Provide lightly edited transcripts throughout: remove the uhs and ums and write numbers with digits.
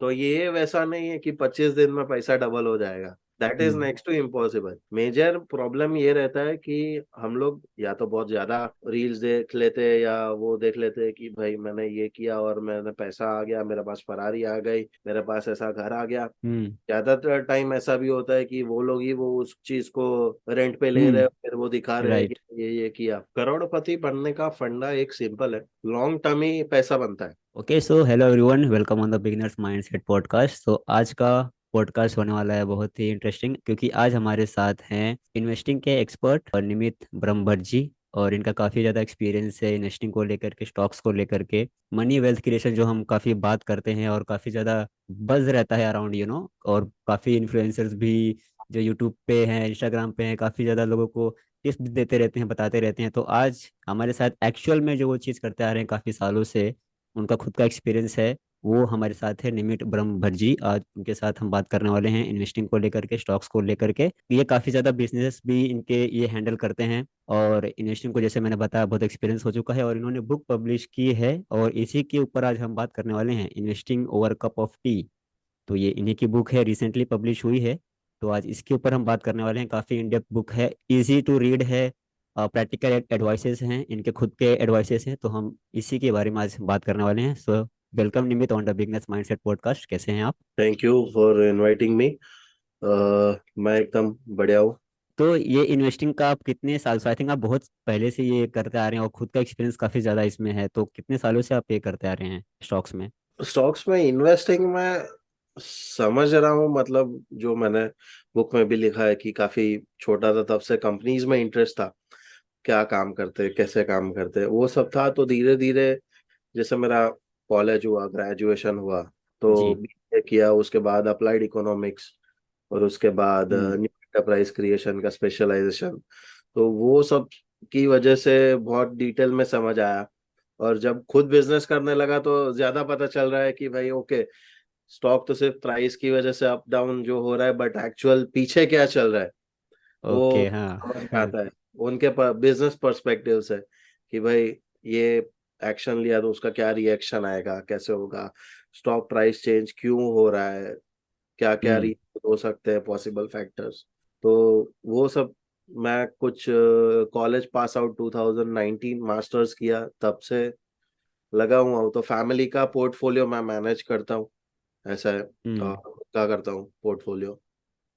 तो ये वैसा नहीं है कि 25 दिन में पैसा डबल हो जाएगा। That is hmm. Next to impossible. Major problem ये रहता है कि हम लोग या तो बहुत ज्यादा रील्स देख लेते हैं या वो देख लेते हैं कि भाई मैंने ये किया और मैंने पैसा आ गया, मेरे पास फरारी आ गई, मेरे पास ऐसा घर आ गया। हम्म। ज्यादातर टाइम ऐसा भी होता है कि वो लोग ही वो उस चीज को रेंट पे ले रहे हैं, हम्म। फिर वो दिखा रहे हैं कि राइट। ये किया। करोड़पति बनने का फंडा एक सिंपल है, लॉन्ग टर्म ही पैसा बनता है। Okay, so hello everyone, welcome on the beginners mindset podcast. तो आज का पॉडकास्ट होने वाला है बहुत ही इंटरेस्टिंग, क्योंकि आज हमारे साथ हैं इन्वेस्टिंग के एक्सपर्ट और निमित ब्रह्मभट्ट जी। और इनका काफ़ी ज़्यादा एक्सपीरियंस है इन्वेस्टिंग को लेकर के, स्टॉक्स को लेकर के, मनी वेल्थ क्रिएशन जो हम काफ़ी बात करते हैं और काफ़ी ज़्यादा बज़ रहता है अराउंड और काफ़ी इन्फ्लुएंसर्स भी जो यूट्यूब पे हैं, इंस्टाग्राम पे हैं, काफ़ी ज़्यादा लोगों को टिप्स देते रहते हैं, बताते रहते हैं। तो आज हमारे साथ एक्चुअल में जो वो चीज़ करते आ रहे हैं काफ़ी सालों से, उनका खुद का एक्सपीरियंस है, वो हमारे साथ है निमित ब्रह्मभट्ट जी। आज उनके साथ हम बात करने वाले हैं इन्वेस्टिंग को लेकर के, स्टॉक्स को लेकर के। ये काफ़ी ज़्यादा बिजनेस भी इनके ये हैंडल करते हैं, और इन्वेस्टिंग को जैसे मैंने बताया बहुत एक्सपीरियंस हो चुका है, और इन्होंने बुक पब्लिश की है, और इसी के ऊपर आज हम बात करने वाले हैं, investing over cup of T. तो ये इन्हीं की बुक है, रिसेंटली पब्लिश हुई है। तो आज इसके ऊपर हम बात करने वाले हैं। काफ़ी इन डेप्थ बुक है, इजी टू रीड है, प्रैक्टिकल एडवाइसेस हैं, इनके खुद के एडवाइसेस हैं। तो हम इसी के बारे में आज बात करने वाले हैं। So welcome Nimit on the business mindset podcast. कैसे हैं आप? Thank you for inviting me. मैं एकदम बढ़िया हूँ। तो ये इन्वेस्टिंग का आप कितने साल से, आई थिंक आप बहुत पहले से ये करते आ रहे हैं, और खुद का एक्सपीरियंस काफ़ी ज़्यादा इसमें है, तो कितने सालों से आप ये करते आ रहे हैं स्टॉक्स में? स्टॉक्स में इन्वेस्टिंग में समझ रहा हूँ, मतलब जो मैंने बुक में भी लिखा है कि काफी छोटा था तब से कंपनीज में इंटरेस्ट था, क्या काम करते कैसे काम करते वो सब था। तो धीरे धीरे जैसे मेरा कॉलेज हुआ, ग्रेजुएशन हुआ, तो जी। बीए किया, उसके बाद अप्लाइड इकोनॉमिक्स, और उसके बाद हम्म। न्यू एंटरप्राइज क्रिएशन का स्पेशलाइजेशन। तो वो सब की वजह से बहुत डिटेल में समझ आया। और जब खुद बिजनेस करने लगा तो ज्यादा पता चल रहा है कि भाई ओके, स्टॉक तो सिर्फ प्राइस की वजह से अप डाउन जो हो रहा है, बट एक्चुअल पीछे क्या चल रहा है ओके, वो हाँ। समझ में आता है उनके बिजनेस पर्सपेक्टिव से, कि भाई ये एक्शन लिया तो उसका क्या रिएक्शन आएगा, कैसे होगा, स्टॉक प्राइस चेंज क्यों हो रहा है, क्या क्या हम्म। रीजन हो सकते हैं, पॉसिबल फैक्टर्स। तो वो सब मैं कुछ कॉलेज पास आउट 2019 मास्टर्स किया, तब से लगा हुआ हूँ। तो फैमिली का पोर्टफोलियो मैं मैनेज करता हूँ, ऐसा है। हम्म। क्या करता हूँ पोर्टफोलियो।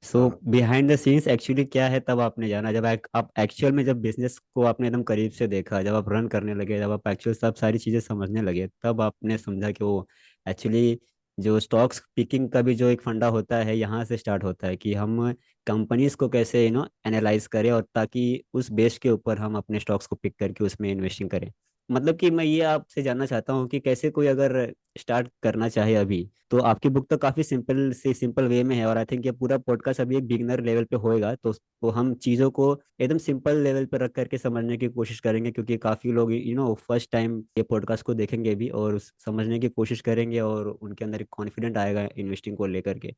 सो हाँ। बिहाइंड द सीन्स एक्चुअली क्या है, तब आपने जाना जब आप एक्चुअल में, जब बिजनेस को आपने एकदम करीब से देखा, जब आप रन करने लगे, जब आप एक्चुअल सब सारी चीज़ें समझने लगे, तब आपने समझा कि वो एक्चुअली जो स्टॉक्स पिकिंग का भी जो एक फंडा होता है, यहाँ से स्टार्ट होता है कि हम कंपनीज को कैसे एनालाइज करें, और ताकि उस बेस के ऊपर हम अपने स्टॉक्स को पिक करके उसमें इन्वेस्टिंग करें। मतलब कि मैं ये आपसे जानना चाहता हूँ कि कैसे कोई अगर स्टार्ट करना चाहे अभी, तो आपकी बुक तो काफ़ी सिंपल से सिंपल वे में है, और आई थिंक ये पूरा पॉडकास्ट अभी एक बिगनर लेवल पे होएगा, तो हम चीज़ों को एकदम सिंपल लेवल पे रख करके समझने की कोशिश करेंगे, क्योंकि काफ़ी लोग फर्स्ट टाइम ये पॉडकास्ट को देखेंगे भी और समझने की कोशिश करेंगे, और उनके अंदर एक कॉन्फिडेंट आएगा इन्वेस्टिंग को लेकर के।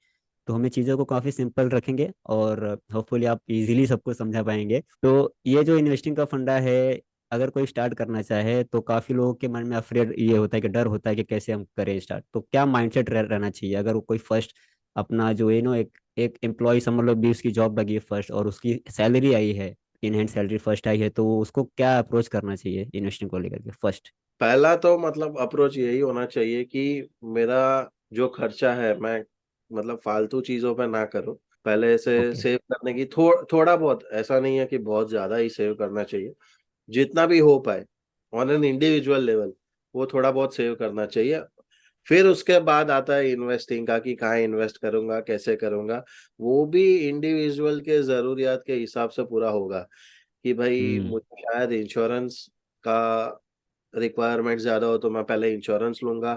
तो हमें चीज़ों को काफ़ी सिंपल रखेंगे, और होपफुली आप इजीली सबको समझा पाएंगे। तो ये जो इन्वेस्टिंग का फंडा है, अगर कोई स्टार्ट करना चाहे, तो काफी लोगों के मन में अफरेड ये होता है, कि डर होता है कि कैसे हम करें स्टार्ट। तो क्या माइंडसेट रहना चाहिए अगर वो कोई फर्स्ट अपना जो एक एक एम्प्लॉय समझ लो भी, उसकी जॉब लगी है फर्स्ट, और उसकी सैलरी आई है, इन हैंड सैलरी फर्स्ट आई है, तो उसको क्या अप्रोच करना चाहिए इन्वेस्टिंग को लेकर के फर्स्ट? पहला तो मतलब अप्रोच यही होना चाहिए कि मेरा जो खर्चा है मैं मतलब फालतू चीजों पे ना करूं। पहले से ओके। सेव करने की थोड़ा बहुत, ऐसा नहीं है कि बहुत ज्यादा ही सेव करना चाहिए, जितना भी हो पाए ऑन एन इंडिविजुअल लेवल वो थोड़ा बहुत सेव करना चाहिए। फिर उसके बाद आता है इन्वेस्टिंग का, कि कहाँ इन्वेस्ट करूंगा, कैसे करूंगा। वो भी इंडिविजुअल के जरूरियात के हिसाब से पूरा होगा, कि भाई हम्म। मुझे शायद इंश्योरेंस का रिक्वायरमेंट ज्यादा हो तो मैं पहले इंश्योरेंस लूंगा,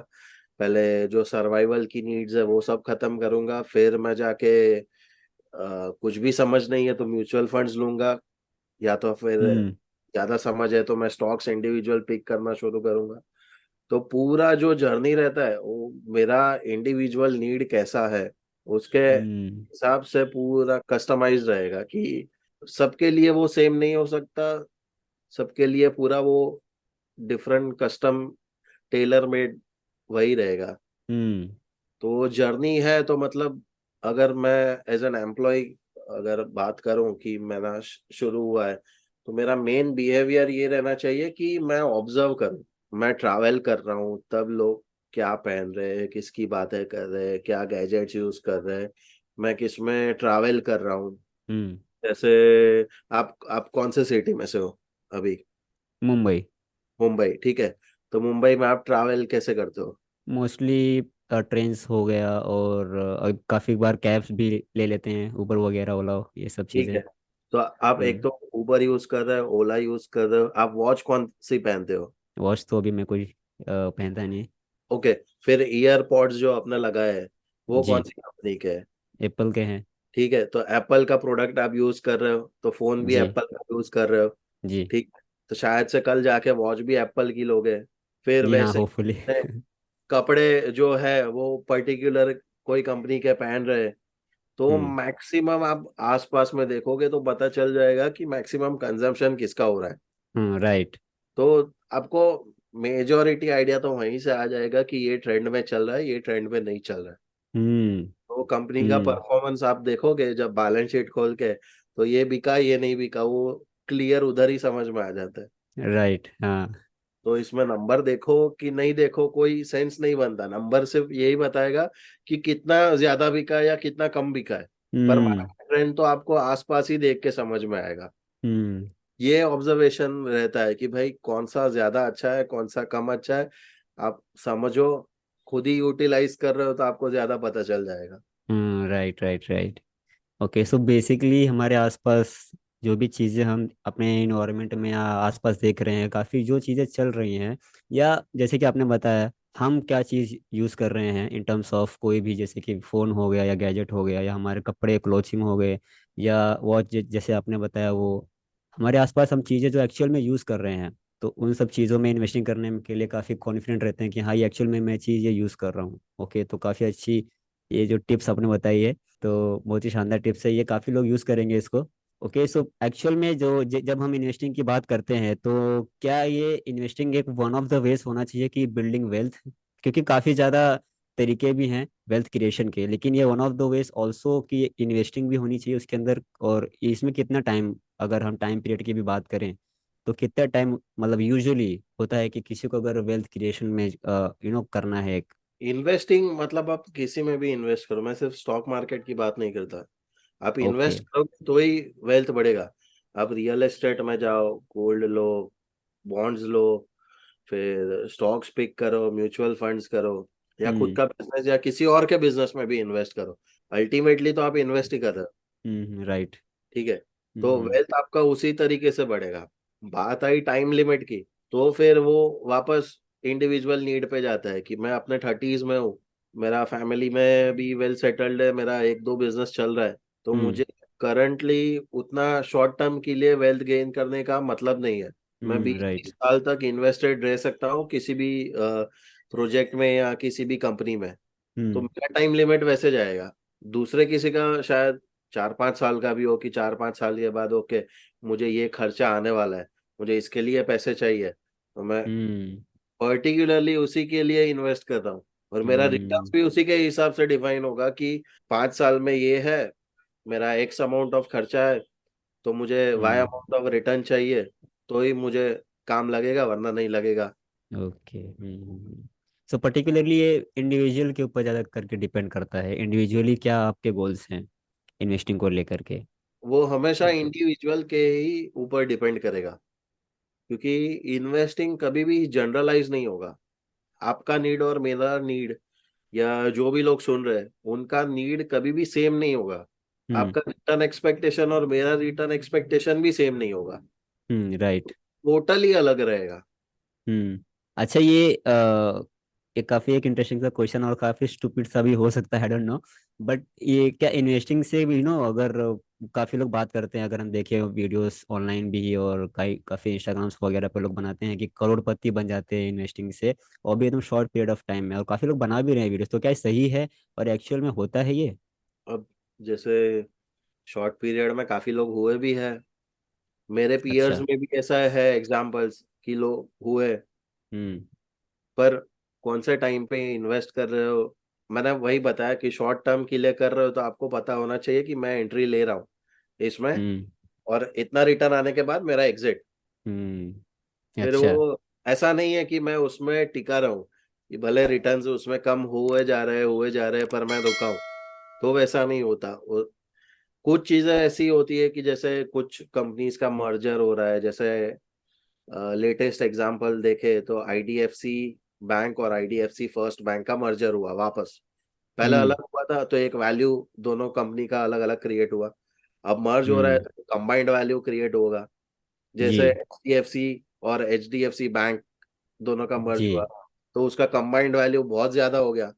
पहले जो सर्वाइवल की नीड्स है वो सब खत्म करूंगा, फिर मैं जाके कुछ भी समझ नहीं है तो म्यूचुअल फंड्स लूंगा, या तो फिर हम्म। ज्यादा समझ है तो मैं स्टॉक्स इंडिविजुअल पिक करना शुरू करूंगा। तो पूरा जो जर्नी रहता है वो मेरा इंडिविजुअल नीड कैसा है उसके हम्म। हिसाब से पूरा कस्टमाइज रहेगा, कि सबके लिए वो सेम नहीं हो सकता, सबके लिए पूरा वो डिफरेंट कस्टम टेलर मेड वही रहेगा। हम्म। तो जर्नी है, तो मतलब अगर मैं एज एन एम्प्लॉय अगर बात करूं कि मेरा शुरू हुआ है, तो मेरा मेन बिहेवियर ये रहना चाहिए कि मैं ऑब्जर्व करूं। मैं ट्रैवल कर रहा हूं तब लोग क्या पहन रहे हैं, किसकी बातें कर रहे हैं, क्या गैजेट्स यूज कर रहे हैं, मैं किस में ट्रैवल कर रहा हूँ। हम्म। जैसे आप कौन से सिटी में से हो अभी? मुंबई। मुंबई, ठीक है। तो मुंबई में आप ट्रैवल कैसे करते हो? मोस्टली ट्रेन्स हो गया, और काफ़ी बार कैब्स भी ले लेते हैं, उबर वगैरह, ओला, ये सब ठीक चीज़ें। है। तो आप एक हम्म। तो उबर यूज कर रहे हो, ओला यूज कर रहे हो, आप वॉच कौन सी पहनते हो? वॉच तो अभी मैं कोई पहनता नहीं। ओके। फिर ईयरपॉड्स जो आपने लगाए हैं, वो जी। कौन सी कंपनी के है? एप्पल के हैं। ठीक है, तो एप्पल का प्रोडक्ट आप यूज कर रहे हो, तो फोन भी जी। एप्पल का यूज कर रहे हो। जी। ठीक है। तो शायद से कल जाके वॉच भी एप्पल की लोगे। फिर जी हाँ, वैसे होपफुली। ही कपड़े जो है वो पर्टिकुलर कोई कंपनी के पहन रहे हैं, तो हम्म। मैक्सिमम आप आसपास में देखोगे तो पता चल जाएगा कि मैक्सिमम कंजम्पशन किसका हो रहा है। राइट। तो आपको मेजोरिटी आइडिया तो वहीं से आ जाएगा कि ये ट्रेंड में चल रहा है, ये ट्रेंड में नहीं चल रहा है। हम्म। तो कंपनी का हम्म। परफॉर्मेंस आप देखोगे जब बैलेंस शीट खोल के, तो ये बिका ये नहीं बिका वो क्लियर उधर ही समझ में आ जाता है। राइट। हाँ। तो इसमें नंबर देखो कि नहीं देखो कोई सेंस नहीं बनता, नंबर सिर्फ यही बताएगा कि कितना ज्यादा बिका या कितना कम बिका है। पर हम्म। मार्केट ट्रेंड तो आपको आसपास ही देख के समझ में आएगा। हम्म। ये ऑब्जर्वेशन रहता है कि भाई कौन सा ज्यादा अच्छा है, कौन सा कम अच्छा है। आप समझो, खुद ही यूटिलाइज कर रहे हो तो आपको ज्यादा पता चल जाएगा। Right, right, right. Okay, so basically हमारे आसपास जो भी चीज़ें हम अपने इन्वायरमेंट में या आसपास देख रहे हैं, काफ़ी जो चीज़ें चल रही हैं, या जैसे कि आपने बताया, हम क्या चीज़ यूज़ कर रहे हैं इन टर्म्स ऑफ कोई भी, जैसे कि फ़ोन हो गया या गैजेट हो गया या हमारे कपड़े क्लोथिंग हो गए या वॉच, जैसे आपने बताया, वो हमारे आसपास हम चीज़ें जो एक्चुअल में यूज़ कर रहे हैं, तो उन सब चीज़ों में इन्वेस्टिंग करने के लिए काफ़ी कॉन्फिडेंट रहते हैं कि हाँ, ये एक्चुअल में मैं चीज़ ये यूज़ कर रहा हूँ। ओके, तो काफ़ी अच्छी ये जो टिप्स आपने बताई है, तो बहुत ही शानदार टिप्स है, ये काफ़ी लोग यूज़ करेंगे इसको। ओके, सो एक्चुअल में जो जब हम इन्वेस्टिंग की बात करते हैं, तो क्या ये इन्वेस्टिंग एक वन ऑफ द वेज होना चाहिए कि बिल्डिंग वेल्थ, क्योंकि काफ़ी ज़्यादा तरीके भी हैं वेल्थ क्रिएशन के, लेकिन ये one of the ways also कि इन्वेस्टिंग भी होनी चाहिए उसके अंदर, और इसमें कितना टाइम, अगर हम टाइम पीरियड की भी बात करें, तो कितना टाइम मतलब यूजुअली होता है कि किसी को अगर वेल्थ क्रिएशन में करना है एक। इन्वेस्टिंग मतलब आप किसी में भी इन्वेस्ट करो, मैं सिर्फ स्टॉक मार्केट की बात नहीं करता। आप ओके। इन्वेस्ट करोगे तो ही वेल्थ बढ़ेगा। आप रियल एस्टेट में जाओ, गोल्ड लो, बॉन्ड्स लो, फिर स्टॉक्स पिक करो, म्यूचुअल फंड्स करो, या खुद हम्म। का बिजनेस या किसी और के बिजनेस में भी इन्वेस्ट करो। अल्टीमेटली तो आप इन्वेस्ट ही कर रहे हो। राइट। ठीक है। तो हम्म। वेल्थ आपका उसी तरीके से बढ़ेगा। बात आई टाइम लिमिट की, तो फिर वो वापस इंडिविजुअल नीड पे जाता है कि मैं अपने थर्टीज में हूँ, मेरा फैमिली में भी वेल सेटल्ड है, मेरा एक दो बिजनेस चल रहा है, तो हम्म। मुझे करंटली उतना शॉर्ट टर्म के लिए वेल्थ गेन करने का मतलब नहीं है। मैं बीस राइट। तीस साल तक इन्वेस्टेड रह सकता हूँ किसी भी प्रोजेक्ट में या किसी भी कंपनी में। तो हम्म। मेरा टाइम लिमिट वैसे जाएगा। दूसरे किसी का शायद 4-5 साल का भी हो कि 4-5 साल के बाद ओके, मुझे ये खर्चा आने वाला है, मुझे इसके लिए पैसे चाहिए, तो मैं हम्म। पर्टिकुलरली उसी के लिए इन्वेस्ट कर रहा हूँ। और मेरा रिटर्न हम्म। भी उसी के हिसाब से डिफाइन होगा कि 5 साल में ये है, मेरा एक्स अमाउंट ऑफ खर्चा है, तो मुझे why hmm. Amount of return चाहिए, तो ही मुझे काम लगेगा वरना नहीं लगेगा। ओके। सो पर्टिकुलरली ये इंडिविजुअल के ऊपर ज़्यादा करके डिपेंड करता है, इंडिविजुअली क्या आपके गोल्स हैं इन्वेस्टिंग को लेकर के। वो हमेशा ओके। इंडिविजुअल के ही ऊपर डिपेंड करेगा, क्योंकि इन्वेस्टिंग कभी भी जनरलाइज नहीं होगा। आपका नीड और मेरा नीड, या जो भी लोग सुन रहे हैं उनका नीड कभी भी सेम नहीं होगा। हम्म। आपका रिटर्न एक्सपेक्टेशन और मेरा रिटर्न एक्सपेक्टेशन भी सेम नहीं होगा। राइट। टोटली अलग रहेगा। अच्छा, ये काफ़ी एक इंटरेस्टिंग सा क्वेश्चन और काफ़ी स्टूपिड सा भी हो सकता है, आई डोंट नो, बट ये क्या इन्वेस्टिंग से भी अगर काफ़ी लोग बात करते हैं, अगर हम देखें वीडियोस ऑनलाइन भी, और काफ़ी इंस्टाग्राम्स वगैरह पे लोग बनाते हैं कि करोड़पति बन जाते हैं इन्वेस्टिंग से, और भी एकदम शॉर्ट पीरियड ऑफ टाइम में, और काफ़ी लोग बना भी रहे हैं वीडियोस, तो क्या ये सही है और एक्चुअल में होता है ये? अब जैसे शॉर्ट पीरियड में काफी लोग हुए भी हैं, मेरे पीयर्स अच्छा। में भी ऐसा है एग्जाम्पल्स कि लोग हुए। हम्म। पर कौन से टाइम पे इन्वेस्ट कर रहे हो, मैंने वही बताया कि शॉर्ट टर्म के लिए कर रहे हो तो आपको पता होना चाहिए कि मैं एंट्री ले रहा हूँ इसमें, हम्म। और इतना रिटर्न आने के बाद मेरा एग्जिट। फिर अच्छा। वो ऐसा नहीं है कि मैं उसमें टिका रहूं, कि भले रिटर्न्स उसमें कम हुए जा रहे हैं पर मैं रुका हूं, तो वैसा नहीं होता। कुछ चीजें ऐसी होती है कि जैसे कुछ कंपनीज का मर्जर हो रहा है, जैसे लेटेस्ट एग्जांपल देखे तो आईडीएफसी बैंक और आईडीएफसी फर्स्ट बैंक का मर्जर हुआ वापस। पहले हम्म। अलग हुआ था तो एक वैल्यू दोनों कंपनी का अलग अलग क्रिएट हुआ, अब मर्ज हो रहा है हम्म। तो कंबाइंड वैल्यू क्रिएट होगा। जी। जैसे एचडीएफसी और एचडीएफसी बैंक दोनों का मर्ज जी। हुआ, तो उसका कंबाइंड वैल्यू बहुत ज्यादा हो गया।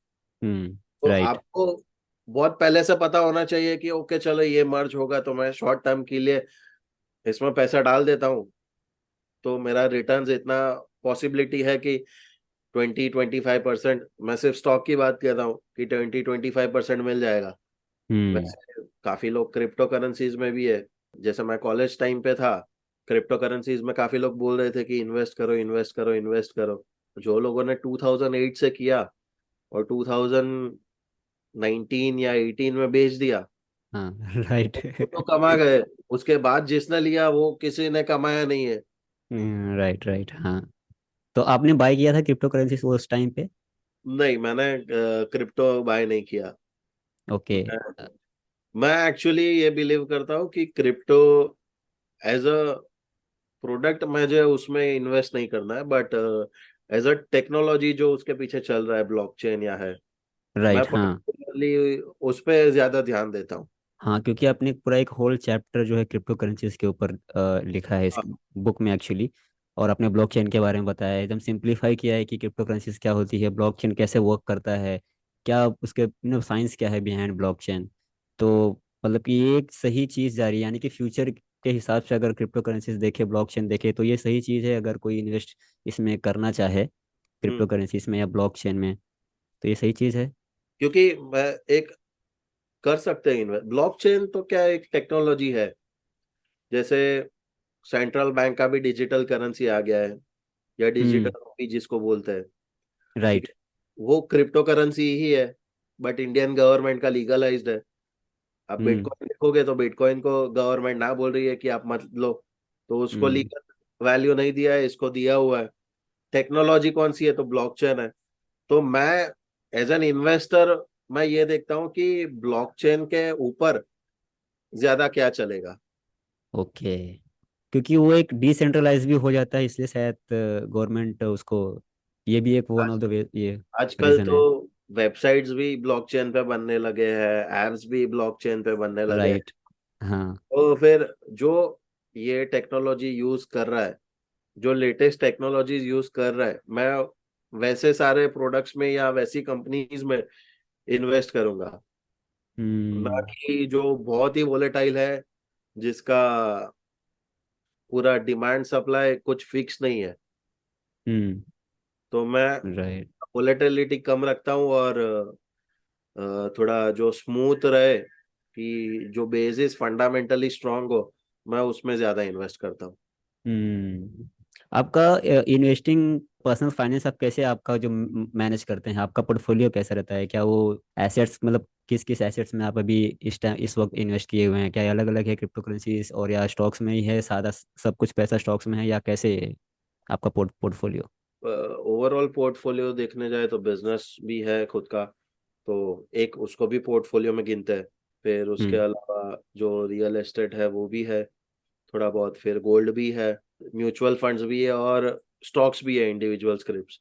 तो राइट। आपको बहुत पहले से पता होना चाहिए कि ओके चलो ये मर्ज होगा तो मैं शॉर्ट टर्म के लिए इसमें पैसा डाल देता हूँ, तो मेरा रिटर्न्स इतना पॉसिबिलिटी है कि 20-25%, मैं सिर्फ स्टॉक की बात कर रहा हूँ कि 20-25% मिल जाएगा। हम्म। वैसे काफी लोग क्रिप्टो करेंसीज में भी है। जैसे मैं कॉलेज टाइम पे था, क्रिप्टो करेंसीज में काफी लोग बोल रहे थे कि इन्वेस्ट करो इन्वेस्ट करो इन्वेस्ट करो। जो लोगों ने 2008 से किया और 2019 या 18 में बेच दिया, हाँ। राइट। वो तो कमा गए। उसके बाद जिसने लिया वो किसी ने कमाया नहीं है। राइट, राइट, हाँ। तो आपने बाय किया था क्रिप्टो करेंसी उस टाइम पे? नहीं, मैंने क्रिप्टो बाय नहीं किया। ओके। मैं एक्चुअली ये बिलीव करता हूँ कि क्रिप्टो एज अ प्रोडक्ट मुझे उसमें इन्वेस्ट नहीं करना है, बट एज अ टेक्नोलॉजी जो उसके पीछे चल रहा है, ब्लॉकचेन या है, मैं राइट, हाँ। पर्टिकुलरली उस पर ज्यादा ध्यान देता हूँ। हाँ, क्योंकि आपने पूरा एक होल चैप्टर जो है क्रिप्टो करेंसीज के ऊपर लिखा है इस हाँ, बुक में एक्चुअली। और आपने ब्लॉकचेन के बारे में बताया है, एकदम सिंप्लीफाई किया है कि क्रिप्टो करेंसीज क्या होती है, ब्लॉकचेन कैसे वर्क करता है, क्या उसके साइंस क्या है बिहाइंड ब्लॉकचेन। तो मतलब कि ये एक सही चीज़ जा रही है, यानी कि फ्यूचर के हिसाब से अगर क्रिप्टो करेंसीज देखे, ब्लॉकचेन देखे, तो ये सही चीज़ है अगर कोई इन्वेस्ट इसमें करना चाहे क्रिप्टो हम्म। करेंसीज में या ब्लॉकचेन में, तो ये सही चीज़ है। क्योंकि मैं एक कर सकते हैं इन्वेस्ट। ब्लॉकचेन तो क्या एक टेक्नोलॉजी है, जैसे सेंट्रल बैंक का भी डिजिटल करेंसी आ गया है, या डिजिटल हम्म। रूपी जिसको बोलते हैं। ठीक राइट। है, वो क्रिप्टो करेंसी ही है, बट इंडियन गवर्नमेंट का लीगलाइज्ड है। आप हम्म। बिटकॉइन देखोगे तो बिटकॉइन को गवर्नमेंट ना बोल रही है कि आप मत लो, तो उसको हम्म। लीगल वैल्यू नहीं दिया है, इसको दिया हुआ है। टेक्नोलॉजी कौन सी है, तो ब्लॉकचेन है। तो मैं एज एन इन्वेस्टर मैं ये देखता हूँ कि ब्लॉकचेन के ऊपर ज्यादा क्या चलेगा। ओके। क्योंकि वो एक डिसेंट्रलाइज भी हो जाता है, इसलिए शायद गवर्नमेंट उसको, ये भी एक वन आज ऑफ द वे ये आजकल रीजन तो है। वेबसाइट्स भी ब्लॉकचेन पे बनने लगे हैं, एप्स भी ब्लॉकचेन पे बनने लगे हैं। राइट। हाँ। तो फिर जो ये टेक्नोलॉजी यूज कर रहा है, जो लेटेस्ट टेक्नोलॉजीज यूज कर रहा है, मैं वैसे सारे प्रोडक्ट्स में या वैसी कंपनीज में इन्वेस्ट करूंगा, ना हम्म। कि जो बहुत ही वोलेटाइल है, जिसका पूरा डिमांड सप्लाई कुछ फिक्स नहीं है। हम्म। तो मैं राइट। वोलेटिलिटी कम रखता हूँ, और थोड़ा जो स्मूथ रहे, कि जो बेसिस फंडामेंटली स्ट्रांग हो, मैं उसमें ज्यादा इन्वेस्ट करता हूँ। आपका इन्वेस्टिंग पर्सनल फाइनेंस आप कैसे, आपका जो मैनेज करते हैं, आपका पोर्टफोलियो कैसा रहता है? क्या वो एसेट्स, मतलब किस किस एसेट्स में आप अभी इस टाइम इस वक्त इन्वेस्ट किए हुए हैं? क्या अलग अलग है क्रिप्टो करेंसीज, और या स्टॉक्स में ही है, सादा सब कुछ पैसा स्टॉक्स में है, या कैसे है आपका पोर्टफोलियो? ओवरऑल पोर्टफोलियो देखने जाए तो बिजनेस भी है खुद का, तो एक उसको भी पोर्टफोलियो में गिनते हैं। फिर उसके हम्म। अलावा जो रियल एस्टेट है वो भी है थोड़ा बहुत, फिर गोल्ड भी है, म्यूचुअल फंड्स भी है, और स्टॉक्स भी है, इंडिविजुअल स्क्रिप्ट्स।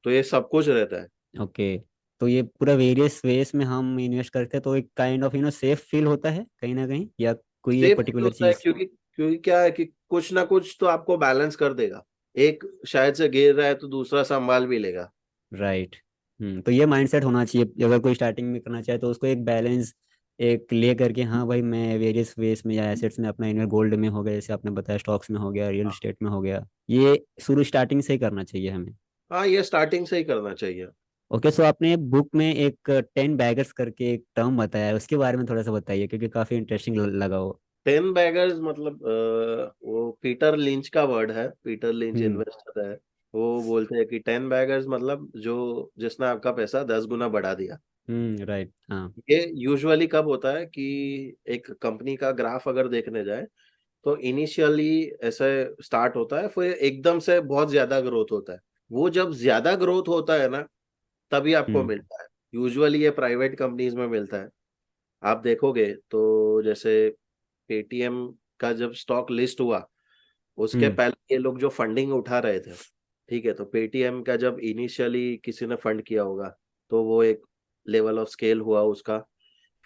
तो ये सब कुछ रहता है। ओके। तो ये पूरा वेरियस वेज में हम इन्वेस्ट करते हैं, तो एक काइंड ऑफ सेफ फील होता है कहीं ना कहीं, या कोई एक सेफ भी पर्टिकुलर होता है, चीज? क्योंकि क्योंकि क्या है कि कुछ ना कुछ तो आपको बैलेंस कर देगा। एक शायद से गिर रहा है तो दूसरा संभाल भी लेगा। राइट। तो ये माइंडसेट होना चाहिए अगर कोई स्टार्टिंग में करना चाहे, तो उसको एक बैलेंस एक ले करके, हाँ भाई मैं वेरियस वेज में या एसेट्स में अपना इन्वेस्ट, गोल्ड में हो गया जैसे आपने बताया, स्टॉक्स में हो गया, रियल हाँ, एस्टेट में हो गया, ये शुरू स्टार्टिंग से ही करना चाहिए हमें। हाँ, ये स्टार्टिंग से ही करना चाहिए। ओके, सो आपने बुक में एक 10 बैगर्स करके एक टर्म बताया है, उसके बारे में थोड़ा सा बताइए, क्योंकि काफी इंटरेस्टिंग लगा वो। 10 बैगर्स मतलब वो पीटर लिंच का वर्ड है, पीटर लिंच हम्म। इन्वेस्टर है। वो बोलते हैं कि 10 बैगर्स मतलब जो जिसने आपका पैसा 10 गुना बढ़ा दिया। राइट, हाँ। ये यूजुअली कब होता है कि एक कंपनी का ग्राफ अगर देखने जाए तो इनिशियली ऐसे स्टार्ट होता है, फिर एकदम से बहुत ज्यादा ग्रोथ होता है। वो जब ज्यादा ग्रोथ होता है ना, तभी आपको हम्म। मिलता है। यूजुअली ये प्राइवेट कंपनीज में मिलता है। आप देखोगे तो जैसे पेटीएम का जब स्टॉक लिस्ट हुआ, उसके हम्म। पहले ये लोग जो फंडिंग उठा रहे थे, ठीक है, तो पेटीएम का जब इनिशियली किसी ने फंड किया होगा, तो वो एक लेवल ऑफ स्केल हुआ उसका,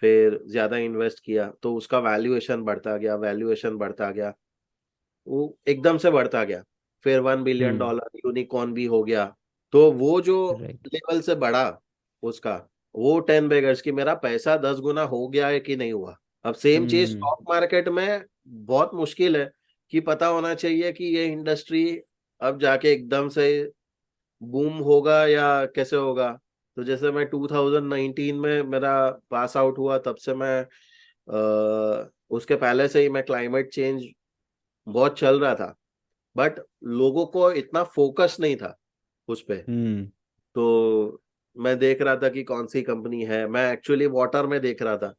फिर ज्यादा इन्वेस्ट किया तो उसका वैल्यूएशन बढ़ता गया, वैल्यूएशन बढ़ता गया, वो एकदम से बढ़ता गया। फिर $1 बिलियन हम्म। यूनिकॉर्न भी हो गया। तो वो जो राइट। लेवल से बढ़ा उसका, वो 10 बेगर्स की मेरा पैसा 10 गुना हो गया है कि नहीं हुआ। अब सेम चीज हम्म। स्टॉक मार्केट में बहुत मुश्किल है कि पता होना चाहिए कि ये इंडस्ट्री अब जाके एकदम से बूम होगा या कैसे होगा। तो जैसे मैं 2019 में मेरा पास आउट हुआ, तब से मैं उसके पहले से ही मैं क्लाइमेट चेंज बहुत चल रहा था, बट लोगों को इतना फोकस नहीं था उस पे। हम्म। तो मैं देख रहा था कि कौन सी कंपनी है, मैं एक्चुअली वाटर में देख रहा था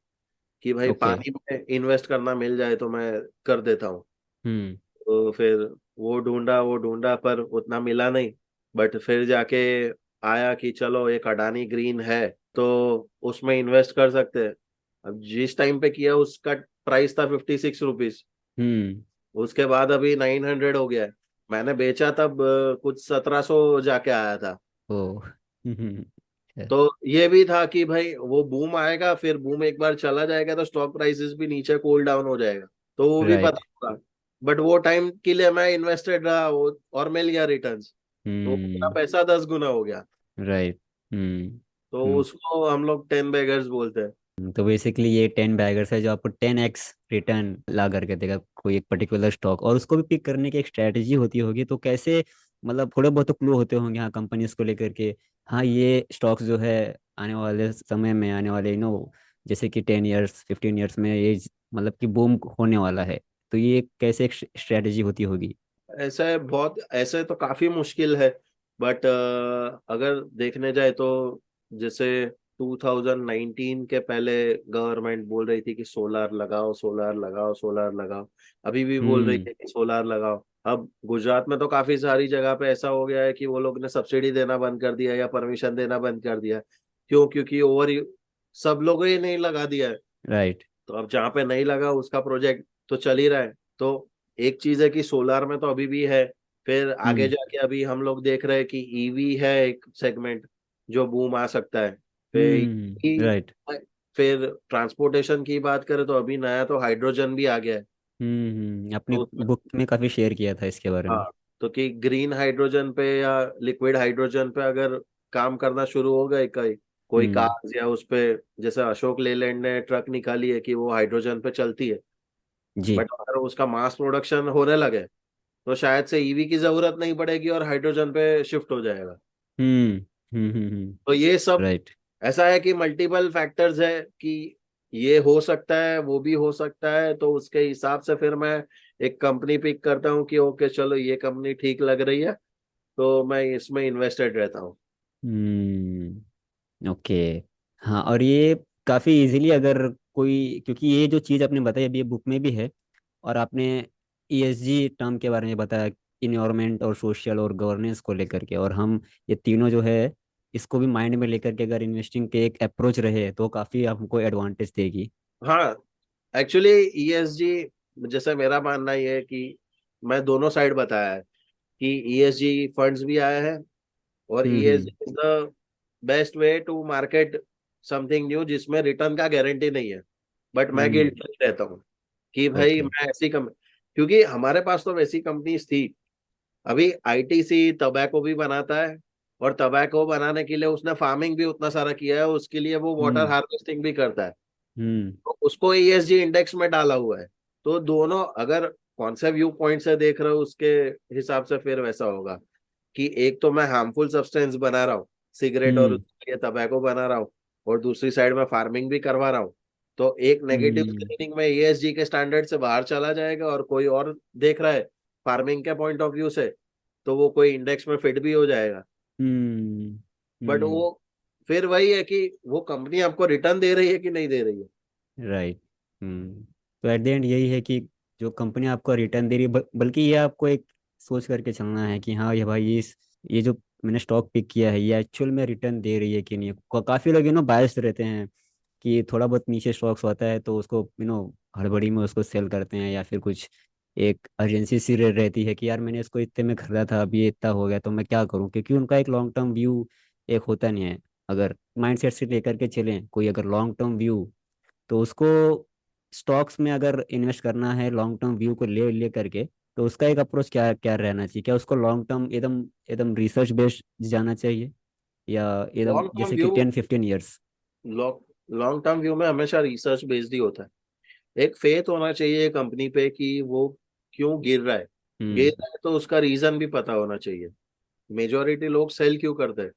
कि भाई ओके। पानी में इन्वेस्ट करना मिल जाए तो मैं कर देता हूँ। हम्म। तो फिर वो ढूंढा पर उतना मिला नहीं। बट फिर जाके आया कि चलो एक अडानी ग्रीन है, तो उसमें इन्वेस्ट कर सकते हैं। अब जिस टाइम पे किया उसका प्राइस था ₹56। हम्म। उसके बाद अभी 900 हो गया है। मैंने बेचा तब कुछ 1700 जाके आया था। ओ। हम्म। तो ये भी था कि भाई वो बूम आएगा, फिर बूम एक बार चला जाएगा तो स्टॉक प्राइसेस भी नीचे कूल डाउन हो जाएगा, तो वो भी राइट। पता होगा। बट वो टाइम के लिए मैं इन्वेस्टेड रहा, वो और मिल गया रिटर्न्स, तो मेरा हम्म। पैसा 10 गुना हो गया। राइट। हम्म। तो हम्म। उसको हम लोग 10 बेगर्स बोलते हैं। तो बेसिकली ये 10 बैगर्स है जो आपको 10x रिटर्न ला करके देगा कोई एक पर्टिकुलर स्टॉक, और उसको भी पिक करने की एक स्ट्रेटजी होती होगी। तो कैसे, मतलब थोड़े बहुत तो क्लू होते होंगे हाँ कंपनीज को लेकर के, हाँ ये स्टॉक्स जो है आने वाले समय में, आने वाले जैसे कि 10 ईयर्स 15 ईयर्स में ये मतलब कि बूम होने वाला है। तो ये कैसे एक स्ट्रेटजी होती होगी? ऐसा है, बहुत ऐसे तो काफी मुश्किल है। बट अगर देखने जाए तो जैसे 2019 के पहले गवर्नमेंट बोल रही थी कि सोलार लगाओ, सोलार लगाओ, सोलार लगाओ। अभी भी बोल रही हम्म। है कि सोलार लगाओ। अब गुजरात में तो काफी सारी जगह पे ऐसा हो गया है कि वो लोग ने सब्सिडी देना बंद कर दिया या परमिशन देना बंद कर दिया। क्यों? क्योंकि ओवर सब लोगों ही नहीं लगा दिया है। राइट। तो अब जहाँ पे नहीं लगा उसका प्रोजेक्ट तो चल ही रहा है। तो एक चीज है कि सोलार में तो अभी भी है। फिर आगे हम्म। जाके अभी हम लोग देख रहे हैं कि ईवी है एक सेगमेंट जो बूम आ सकता है। फिर राइट। फिर ट्रांसपोर्टेशन की बात करें तो अभी नया तो हाइड्रोजन भी आ गया है। अपनी तो उसमें बुक में काफी शेयर किया था इसके बारे में। हाँ, तो कि ग्रीन हाइड्रोजन पे या लिक्विड हाइड्रोजन पे अगर काम करना शुरू हो गए कई कोई हम्म। कार्स या उस पे, जैसे अशोक लेलैंड ने ट्रक निकाली है कि वो हाइड्रोजन पे चलती है। जी। बट अगर उसका मास प्रोडक्शन होने लगे तो शायद से ईवी की जरूरत नहीं पड़ेगी और हाइड्रोजन पे शिफ्ट हो जाएगा। हम्म। तो ये सब राइट। ऐसा है कि मल्टीपल फैक्टर्स है कि ये हो सकता है, वो भी हो सकता है। तो उसके हिसाब से फिर मैं एक कंपनी पिक करता हूँ कि ओके चलो ये कंपनी ठीक लग रही है, तो मैं इसमें इन्वेस्टेड रहता हूँ। ओके। हाँ, और ये काफ़ी इजीली अगर कोई, क्योंकि ये जो चीज़ आपने बताई अभी ये बुक में भी है, और आपने ईएसजी टर्म के बारे में बताया, इन्वायरमेंट और सोशल और गवर्नेंस को लेकर के, और हम ये तीनों जो है इसको भी माइंड में लेकर के अगर इन्वेस्टिंग के एक अप्रोच रहे तो काफ़ी हमको एडवांटेज देगी। हाँ, एक्चुअली ईएसजी, जैसे मेरा मानना ये है कि मैं दोनों साइड बताया है कि ईएसजी फंड्स भी आए हैं और हम्म। ESG is the best way to market something new जिसमें रिटर्न का गारंटी नहीं है। बट मैं हम्म। गिल्ट रहता हूँ कि भाई ओके। मैं ऐसी कम, क्योंकि हमारे पास तो वैसी कंपनीज थी। अभी आईटीसी तंबाकू भी बनाता है, और तंबाकू बनाने के लिए उसने फार्मिंग भी उतना सारा किया है, उसके लिए वो वाटर हम्म। हार्वेस्टिंग भी करता है। हम्म। तो उसको ईएसजी इंडेक्स में डाला हुआ है। तो दोनों अगर कौन से व्यू पॉइंट से देख रहे हो उसके हिसाब से फिर वैसा होगा कि एक तो मैं हार्मफुल सब्सटेंस बना रहा हूँ, सिगरेट और हम्म। उसके लिए तंबाकू बना रहा हूँ, और दूसरी साइड में फार्मिंग भी करवा रहा हूँ। तो एक नेगेटिव हम्म। स्क्रीनिंग में ईएसजी के स्टैंडर्ड से बाहर चला जाएगा, और कोई और देख रहा है फार्मिंग के पॉइंट ऑफ व्यू से, तो वो कोई इंडेक्स में फिट भी हो जाएगा। हम्म। बट हम्म। वो फिर वही है कि वो कंपनी आपको रिटर्न दे रही है कि नहीं दे रही है। राइट। तो एट द एंड यही है कि जो कंपनी आपको रिटर्न दे रही है, बल्कि ये आपको एक सोच करके चलना है कि हाँ ये भाई ये जो मैंने स्टॉक पिक किया है ये एक्चुअल में रिटर्न दे रही है कि नहीं। काफ़ी लोग बायस्ड रहते हैं कि थोड़ा बहुत नीचे स्टॉक्स होता है तो उसको हड़बड़ी में उसको सेल करते हैं, या फिर कुछ एक अर्जेंसी सी रहती है कि यार मैंने इसको इतने में खरीदा था, अब ये इतना हो गया तो मैं क्या करूं, क्योंकि उनका एक लॉन्ग टर्म व्यू एक होता नहीं है। अगर माइंडसेट से लेकर के चलें कोई अगर लॉन्ग टर्म व्यू, तो उसको स्टॉक्स में अगर इन्वेस्ट करना है लॉन्ग टर्म व्यू को ले ले करके, तो उसका एक अप्रोच क्या क्या रहना चाहिए? क्या उसको लॉन्ग टर्म एकदम एकदम रिसर्च बेस्ड जाना चाहिए, या एकदम लॉन्ग टर्म जैसे कि view 10-15 years? Long long term view में हमेशा रिसर्च बेस्ड ही होता है। एक फेथ होना चाहिए कंपनी पे कि वो क्यों गिर रहा है। गिर हम्म। रहा है तो उसका रीजन भी पता होना चाहिए। मेजोरिटी लोग सेल क्यों करते हैं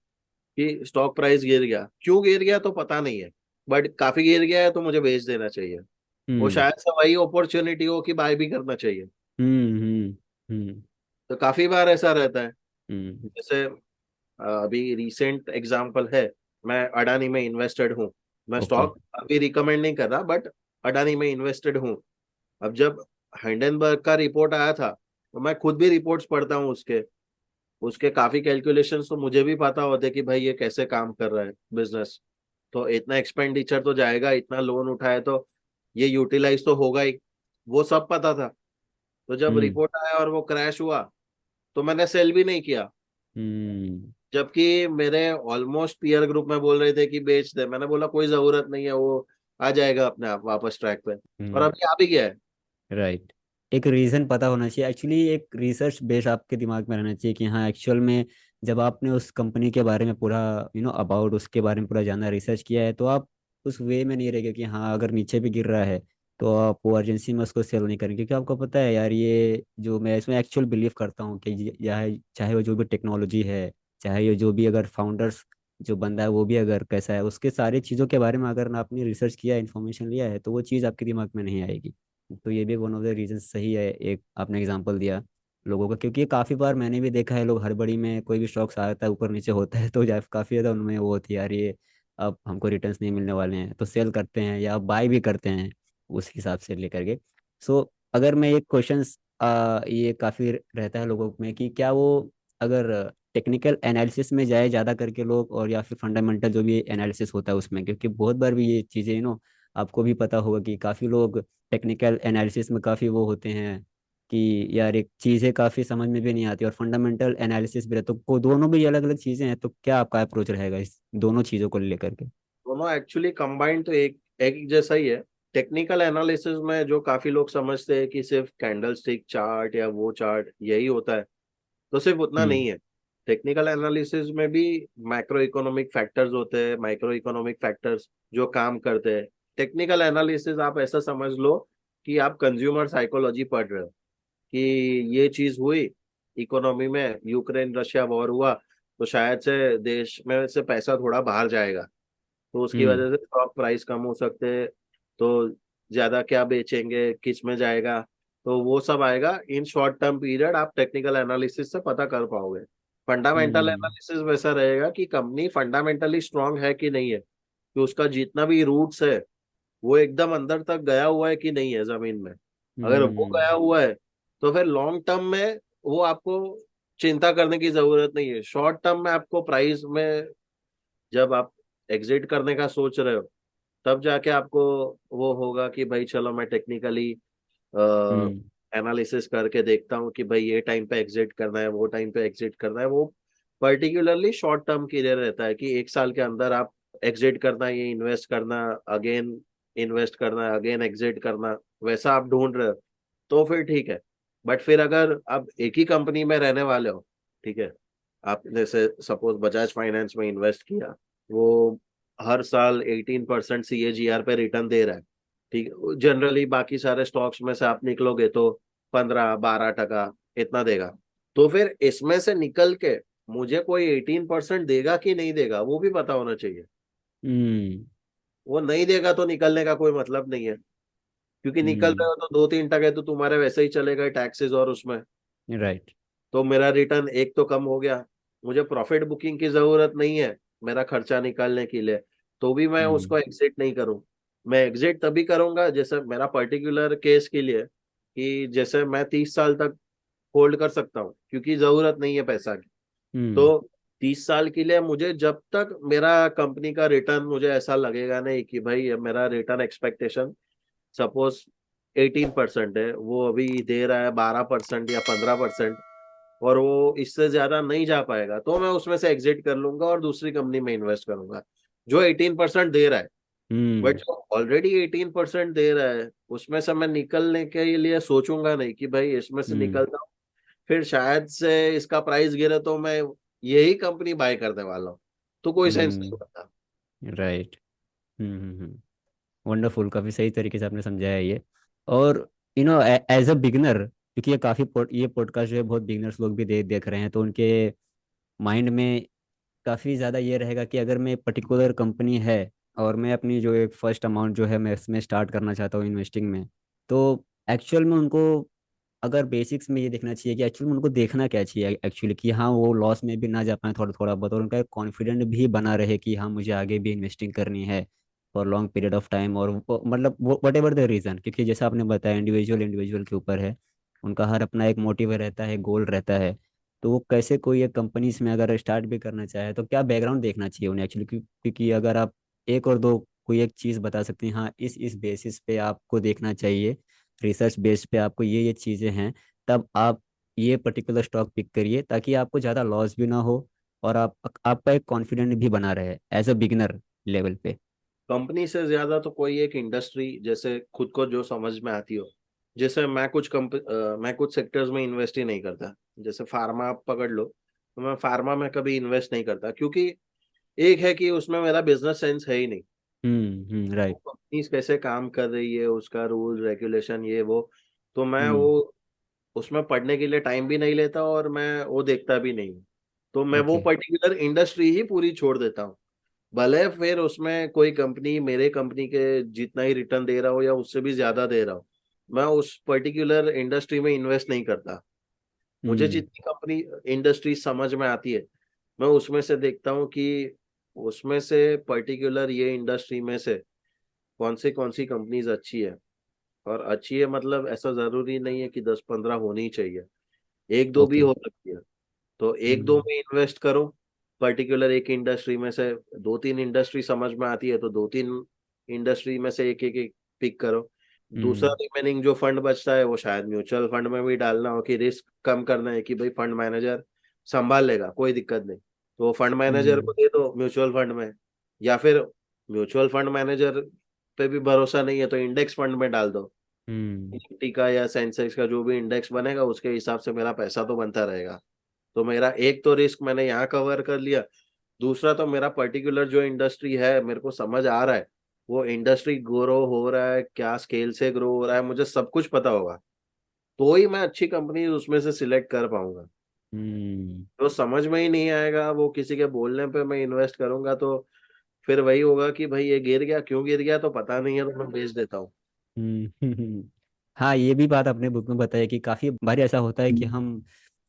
कि स्टॉक प्राइस गिर गया, क्यों गिर गया तो पता नहीं है, बट काफी गिर गया है तो मुझे बेच देना चाहिए। वो हम्म। शायद से वही अपॉर्चुनिटी हो कि बाय भी करना चाहिए। हम्म। हम्म। हम्म। तो काफी बार ऐसा रहता है। हम्म। जैसे अभी रिसेंट एग्जांपल है, मैं अडानी में इन्वेस्टेड हूँ। मैं ओके। स्टॉक अभी रिकमेंड नहीं कर रहा, बट अडानी में इन्वेस्टेड हूँ। अब जब हाइडेनबर्ग का रिपोर्ट आया था तो मैं खुद भी रिपोर्ट्स पढ़ता हूँ उसके उसके काफी कैलकुलेशंस तो मुझे भी पता होते कि भाई ये कैसे काम कर रहा है बिजनेस। तो इतना एक्सपेंडिचर तो जाएगा, इतना लोन उठाए तो ये यूटिलाइज तो होगा ही, वो सब पता था। तो जब हम्म। रिपोर्ट आया और वो क्रैश हुआ तो मैंने सेल भी नहीं किया। हम्म। जबकि मेरे ऑलमोस्ट पीयर ग्रुप में बोल रहे थे कि बेच दे, मैंने बोला कोई जरूरत नहीं है, वो आ जाएगा अपने आप वापस ट्रैक पे। और हम्म। अभी आ भी गया है। राइट। एक रीज़न पता होना चाहिए एक्चुअली, एक रिसर्च बेस आपके दिमाग में रहना चाहिए कि हाँ एक्चुअल में जब आपने उस कंपनी के बारे में पूरा अबाउट उसके बारे में पूरा जाना रिसर्च किया है, तो आप उस वे में नहीं रहेगा कि हाँ अगर नीचे भी गिर रहा है तो आप वो अर्जेंसी में उसको सेल नहीं करेंगे, क्योंकि आपको पता है यार ये जो मैं इसमें एक्चुअल बिलीव करता हूँ कि यह चाहे वो जो भी टेक्नोलॉजी है, चाहे ये जो भी अगर फाउंडर्स जो बंदा है वो भी अगर कैसा है, उसके सारी चीज़ों के बारे में अगर आपने रिसर्च किया इन्फॉर्मेशन लिया है तो वो चीज़ आपके दिमाग में नहीं आएगी। तो ये भी वन ऑफ द रीजन सही है, एक आपने एग्जांपल दिया लोगों का, क्योंकि काफ़ी बार मैंने भी देखा है लोग हड़बड़ी में कोई भी स्टॉक्स आता है ऊपर नीचे होता है तो काफ़ी ज़्यादा उनमें वो होती है यार ये अब हमको रिटर्न्स नहीं मिलने वाले हैं, तो सेल करते हैं या बाय भी करते हैं उस हिसाब से लेकर के। सो अगर मैं एक क्वेश्चन ये काफ़ी रहता है लोगों में कि क्या वो अगर टेक्निकल एनालिसिस में जाए ज़्यादा करके लोग, और या फिर फंडामेंटल जो भी एनालिसिस होता है उसमें, क्योंकि बहुत बार भी ये चीज़ें आपको भी पता होगा कि काफ़ी लोग टेक्निकल एनालिसिस में काफ़ी वो होते हैं कि यार एक चीज़ें काफ़ी समझ में भी नहीं आती, और फंडामेंटल एनालिसिस भी रहता, तो दोनों भी अलग अलग चीज़ें हैं, तो क्या आपका अप्रोच रहेगा इस दोनों चीज़ों को लेकर के? दोनों एक्चुअली कंबाइंड तो एक एक जैसा ही है। टेक्निकल एनालिसिस में जो काफी लोग समझते हैं कि सिर्फ कैंडल स्टिक चार्ट या वो चार्ट यही होता है, तो सिर्फ उतना हम्म। नहीं है। टेक्निकल एनालिसिस में भी मैक्रो इकोनॉमिक फैक्टर्स होते हैं, माइक्रो इकोनॉमिक फैक्टर्स जो काम करते हैं। टेक्निकल एनालिसिस आप ऐसा समझ लो कि आप कंज्यूमर साइकोलॉजी पढ़ रहे हो कि ये चीज हुई इकोनॉमी में, यूक्रेन रशिया वॉर हुआ तो शायद से देश में से पैसा थोड़ा बाहर जाएगा, तो उसकी हम्म। वजह से स्टॉक प्राइस कम हो सकते हैं। तो ज्यादा क्या बेचेंगे, किस में जाएगा, तो वो सब आएगा इन शॉर्ट टर्म पीरियड, आप टेक्निकल एनालिसिस से पता कर पाओगे। फंडामेंटल हम्म। एनालिसिस वैसा रहेगा कि कंपनी फंडामेंटली स्ट्रांग है कि नहीं है, कि उसका जितना भी रूट्स है वो एकदम अंदर तक गया हुआ है कि नहीं है जमीन में। अगर वो हम्म। गया हुआ है तो फिर लॉन्ग टर्म में वो आपको चिंता करने की जरूरत नहीं है। शॉर्ट टर्म में आपको प्राइस में जब आप एग्जिट करने का सोच रहे हो तब जाके आपको वो होगा कि भाई चलो मैं टेक्निकली हम्म। एनालिसिस करके देखता हूँ कि भाई ये टाइम पे एग्जिट करना है, वो टाइम पे एग्जिट करना है। वो पर्टिकुलरली शॉर्ट टर्म के लिए रहता है कि एक साल के अंदर आप एग्जिट करना है, ये इन्वेस्ट करना, अगेन इन्वेस्ट करना, अगेन एग्जिट करना, वैसा आप ढूंढ रहे हो तो फिर ठीक है। बट फिर अगर आप एक ही कंपनी में रहने वाले हो, ठीक है, आप जैसे सपोज बजाज फाइनेंस में इन्वेस्ट किया, वो हर साल 18% CAGR पे रिटर्न दे रहा है, ठीक है, जनरली बाकी सारे स्टॉक्स में से आप निकलोगे तो 15-12% इतना देगा। तो फिर इसमें से निकल के मुझे कोई 18% देगा कि नहीं देगा वो भी पता होना चाहिए। हम्म। वो नहीं देगा तो निकलने का कोई मतलब नहीं है, क्योंकि निकल हम्म। रहे हो तो 2-3% तो तुम्हारे वैसे ही चलेगा टैक्सेस और उसमें। राइट। तो मेरा रिटर्न एक तो कम हो गया, मुझे प्रॉफिट बुकिंग की जरूरत नहीं है, मेरा खर्चा निकालने के लिए, तो भी मैं हम्म उसको एग्जिट नहीं करूं। मैं एग्जिट तभी करूंगा, जैसे मेरा पर्टिकुलर केस के लिए, कि जैसे मैं 30 साल तक होल्ड कर सकता हूँ, क्योंकि जरूरत नहीं है पैसा की। हम्म तो 30 साल के लिए मुझे, जब तक मेरा कंपनी का रिटर्न मुझे ऐसा लगेगा नहीं कि भाई ये मेरा रिटर्न एक्सपेक्टेशन सपोज 18% है, वो अभी दे रहा है 12% या 15%, और वो इससे ज्यादा नहीं जा पाएगा, तो मैं उसमें से एग्जिट कर लूंगा और दूसरी कंपनी में इन्वेस्ट करूंगा जो 18% दे रहा है। बट हम्म जो ऑलरेडी 18% दे रहा है, उसमें से मैं निकलने के लिए सोचूंगा नहीं कि भाई इसमें से हम्म निकलता हूँ, फिर शायद से इसका प्राइस गिरे तो मैं यही कंपनी बाय करने वाला हूँ, तो कोई सेंस नहीं हम्म बनता। राइट। वंडरफुल, काफ़ी सही तरीके से आपने समझाया ये। और एज अ बिगनर, क्योंकि ये पॉडकास्ट जो है बहुत बिगनर्स लोग भी देख रहे हैं, तो उनके माइंड में काफ़ी ज़्यादा ये रहेगा कि अगर मैं पर्टिकुलर कंपनी है और मैं अपनी जो एक फर्स्ट अमाउंट जो है मैं इसमें स्टार्ट करना चाहता हूँ इन्वेस्टिंग में, तो एक्चुअल में उनको अगर बेसिक्स में ये देखना चाहिए कि एक्चुअली में उनको देखना क्या चाहिए एक्चुअली, कि हाँ वो लॉस में भी ना जा पाए थोड़ा थोड़ा बहुत, और उनका कॉन्फिडेंट भी बना रहे कि हाँ मुझे आगे भी इन्वेस्टिंग करनी है for long period of time. और मतलब वट एवर द रीज़न, क्योंकि जैसा आपने बताया इंडिविजुअल इंडिविजुअल के ऊपर है, उनका हर अपना एक मोटिव रहता है, गोल रहता है। तो वो कैसे कोई एक कंपनीज में अगर स्टार्ट भी करना चाहे तो क्या बैकग्राउंड देखना चाहिए उन्हें एक्चुअली, क्योंकि अगर आप एक और दो कोई एक चीज़ बता सकते हैं, हाँ इस बेसिस पे आपको देखना चाहिए, रिसर्च बेस पे आपको ये चीज़ें हैं, तब आप ये पर्टिकुलर स्टॉक पिक करिए ताकि आपको ज़्यादा लॉस भी ना हो और आपका एक कॉन्फिडेंट भी बना रहे एज अ बिगिनर लेवल पे। कंपनी से ज्यादा तो कोई एक इंडस्ट्री जैसे खुद को जो समझ में आती हो। जैसे मैं कुछ सेक्टर्स में इन्वेस्ट ही नहीं करता। जैसे फार्मा आप पकड़ लो, तो मैं फार्मा में कभी इन्वेस्ट नहीं करता, क्योंकि एक है कि उसमें मेरा बिजनेस सेंस है ही नहीं। वो राइट। कंपनी कैसे काम कर रही है, उसका रूल रेगुलेशन ये वो, तो मैं हम्म वो उसमें पढ़ने के लिए टाइम भी नहीं लेता, और मैं वो देखता भी नहीं हूँ। तो मैं वो ओके। पर्टिकुलर इंडस्ट्री ही पूरी छोड़ देता हूँ। भले फिर उसमें कोई कंपनी मेरे कंपनी के जितना ही रिटर्न दे रहा हो या उससे भी ज्यादा दे रहा हो, मैं उस पर्टिकुलर इंडस्ट्री में इन्वेस्ट नहीं करता। मुझे हम्म जितनी कंपनी इंडस्ट्री समझ में आती है, मैं उसमें से देखता हूँ कि उसमें से पर्टिकुलर ये इंडस्ट्री में से कौन सी कंपनीज अच्छी है। और अच्छी है मतलब ऐसा जरूरी नहीं है कि 10-15 होनी ही चाहिए, एक दो भी ओके। हो सकती है। तो एक दो हम्म में इन्वेस्ट करो, पर्टिकुलर एक इंडस्ट्री में से। दो तीन इंडस्ट्री समझ में आती है तो दो तीन इंडस्ट्री में से एक एक एक पिक करो। दूसरा हम्म रिमेनिंग जो फंड बचता है वो शायद म्यूचुअल फंड में भी डालना हो, कि रिस्क कम करना है, कि भाई फंड मैनेजर संभाल लेगा, कोई दिक्कत नहीं, तो फंड मैनेजर को हम्म दे दो म्यूचुअल फंड में। या फिर म्यूचुअल फंड मैनेजर पे भी भरोसा नहीं है तो इंडेक्स फंड में डाल दो। हम्म निफ्टी का या सेंसेक्स का जो भी इंडेक्स बनेगा उसके हिसाब से मेरा पैसा तो बनता रहेगा। तो मेरा एक तो रिस्क मैंने यहाँ कवर कर लिया। दूसरा तो मेरा पर्टिकुलर जो इंडस्ट्री है मेरे को समझ आ रहा है, वो इंडस्ट्री ग्रो हो रहा है क्या, स्केल से ग्रो हो रहा है, मुझे सब कुछ पता होगा, तो ही मैं अच्छी कंपनी उसमें से सिलेक्ट कर पाऊंगा। हम्म तो समझ में ही नहीं आएगा, वो किसी के बोलने पे मैं इन्वेस्ट करूंगा, तो फिर वही होगा कि भाई ये गिर गया, क्यों गिर गया तो पता नहीं है, तो मैं बेच देता हूँ। हाँ, ये भी बात आपने बुक में बताया कि काफ़ी बार ऐसा होता है कि हम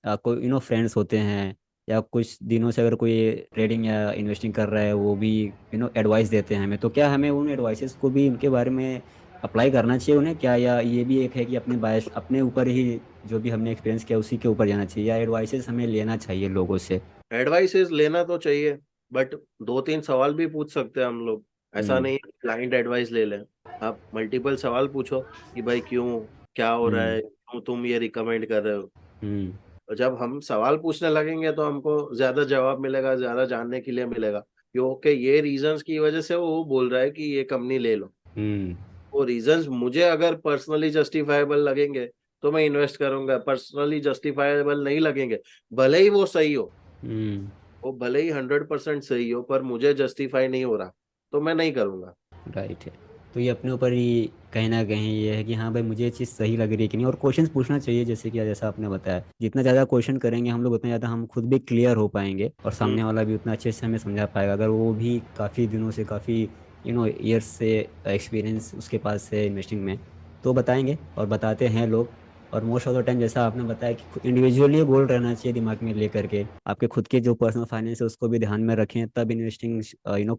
कोई फ्रेंड्स होते हैं या कुछ दिनों से अगर कोई ट्रेडिंग या इन्वेस्टिंग कर रहा है, वो भी एडवाइस देते हैं हमें, तो क्या हमें उन एडवाइसेस को भी उनके बारे में अप्लाई करना चाहिए उन्हें क्या, या ये भी एक है कि अपने बायस अपने ऊपर ही जो भी हमने एक्सपीरियंस किया उसी के ऊपर जाना चाहिए, या एडवाइसेस हमें लेना चाहिए लोगों से? एडवाइसेस लेना तो चाहिए, बट दो तीन सवाल भी पूछ सकते हैं हम लोग। ऐसा हम्म नहीं ब्लाइंड एडवाइस ले लें। आप मल्टीपल सवाल पूछो कि भाई क्यों, क्या हो रहा हम्म है, क्यों तुम ये रिकमेंड कर रहे हो। हम्म और जब हम सवाल पूछने लगेंगे तो हमको ज्यादा जवाब मिलेगा, ज्यादा जानने के लिए मिलेगा कि ओके ये रीजंस की वजह से वो बोल रहा है कि ये कंपनी ले लो। हम्म वो रीजंस मुझे अगर पर्सनली जस्टिफाइबल लगेंगे तो मैं इन्वेस्ट करूंगा, पर्सनली जस्टिफाइबल नहीं लगेंगे, भले ही वो सही हो, हम्म वो भले ही 100% सही हो, पर मुझे जस्टिफाई नहीं हो रहा, तो मैं नहीं करूंगा। राइट है। तो ये अपने ऊपर ही कहीं ना कहीं ये है कि हाँ भाई मुझे ये चीज़ सही लग रही है कि नहीं, और क्वेश्चंस पूछना चाहिए, जैसे कि जैसा आपने बताया जितना ज़्यादा क्वेश्चन करेंगे हम लोग उतना ज़्यादा हम खुद भी क्लियर हो पाएंगे और हम्म। सामने वाला भी उतना अच्छे से हमें समझा पाएगा, अगर वो भी काफ़ी दिनों से काफ़ी ईयर्स से एक्सपीरियंस उसके पास है इन्वेस्टिंग में, तो बताएंगे और बताते हैं लोग। और मोस्ट ऑफ द टाइम जैसा आपने बताया कि इंडिविजुअली गोल रहना चाहिए दिमाग में लेकर के, आपके खुद के जो पर्सनल फाइनेंस है उसको भी ध्यान में रखें, तब इन्वेस्टिंग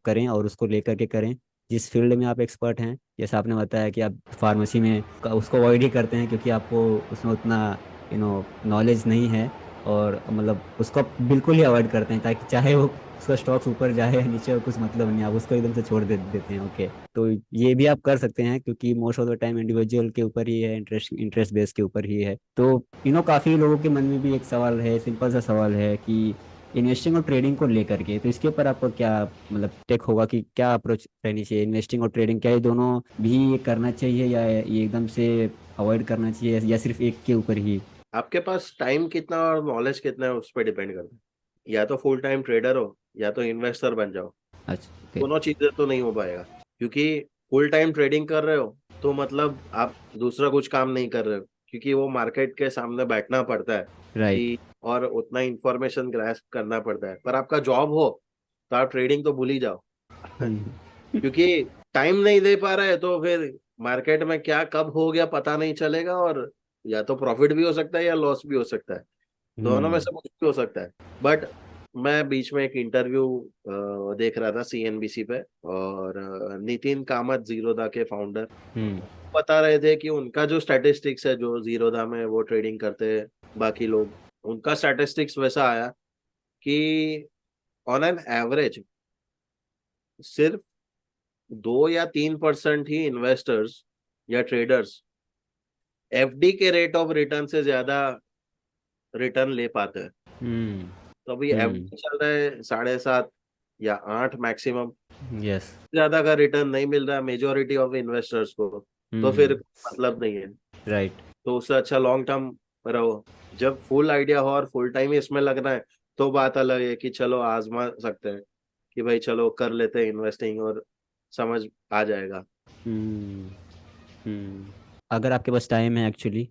करें और उसको लेकर के करें जिस फील्ड में आप एक्सपर्ट हैं। जैसा आपने बताया कि आप फार्मेसी में उसको अवॉइड ही करते हैं क्योंकि आपको उसमें उतना नॉलेज नहीं है, और मतलब उसको आप बिल्कुल ही अवॉइड करते हैं ताकि चाहे वो उसका स्टॉक्स ऊपर जाए या नीचे हो, कुछ मतलब नहीं, आप उसको एकदम से छोड़ देते हैं। ओके, तो ये भी आप कर सकते हैं क्योंकि most of the time individual के ऊपर ही है, इंटरेस्ट बेस के ऊपर ही है। तो काफ़ी लोगों के मन में भी एक सवाल है, सिंपल सा सवाल है कि इन्वेस्टिंग और ट्रेडिंग को लेकर के, तो इसके ऊपर आपको क्या मतलब टेक होगा कि क्या अप्रोच रहनी चाहिए? इन्वेस्टिंग और ट्रेडिंग क्या ये दोनों भी करना चाहिए या ये एकदम से अवॉइड करना चाहिए या सिर्फ एक के ऊपर ही? आपके पास टाइम कितना और नॉलेज कितना है उस पर डिपेंड करता है। या तो फुल टाइम ट्रेडर हो या तो इन्वेस्टर बन जाओ। अच्छा, ओके। दोनों चीजें तो नहीं हो पाएगा, क्योंकि फुल टाइम ट्रेडिंग कर रहे हो तो मतलब आप दूसरा कुछ काम नहीं कर रहे हो, क्योंकि वो मार्केट के सामने बैठना पड़ता है राइट। कि और उतना इंफॉर्मेशन ग्रैस्प करना पड़ता है। पर आपका जॉब हो तो आप ट्रेडिंग तो भूल ही जाओ। हम्म। क्योंकि टाइम नहीं दे पा रहा है तो फिर मार्केट में क्या कब हो गया पता नहीं चलेगा, और या तो प्रॉफिट भी हो सकता है या लॉस भी हो सकता है। दोनों में हम्म। से कुछ भी हो सकता है। बट मैं बीच में एक इंटरव्यू देख रहा था सीएनबीसी पे, और नितिन कामत जीरोधा के फाउंडर हम्म। बता रहे थे कि उनका जो स्टैटिस्टिक्स है, जो जीरोधा में वो ट्रेडिंग करते हैं बाकी लोग, उनका स्टैटिस्टिक्स वैसा आया कि ऑन एन एवरेज सिर्फ 2 या 3% ही इन्वेस्टर्स या ट्रेडर्स एफडी के रेट ऑफ रिटर्न से ज्यादा रिटर्न ले पाते हैं। हम्म। तो अभी हम्म। एफडी चल रहा है 7.5 या 8 मैक्सिमम, यस। ज्यादा का रिटर्न नहीं मिल रहा है मेजोरिटी ऑफ इन्वेस्टर्स को। तो फिर हम्म। मतलब नहीं है। राइट। तो उससे अच्छा लॉन्ग टर्म रहो। जब फुल आइडिया हो और फुल टाइम ही इसमें लगना है तो बात अलग है कि चलो आजमा सकते हैं कि भाई चलो कर लेते हैं इन्वेस्टिंग और समझ आ जाएगा। हम्म। हम्म। अगर आपके पास टाइम है एक्चुअली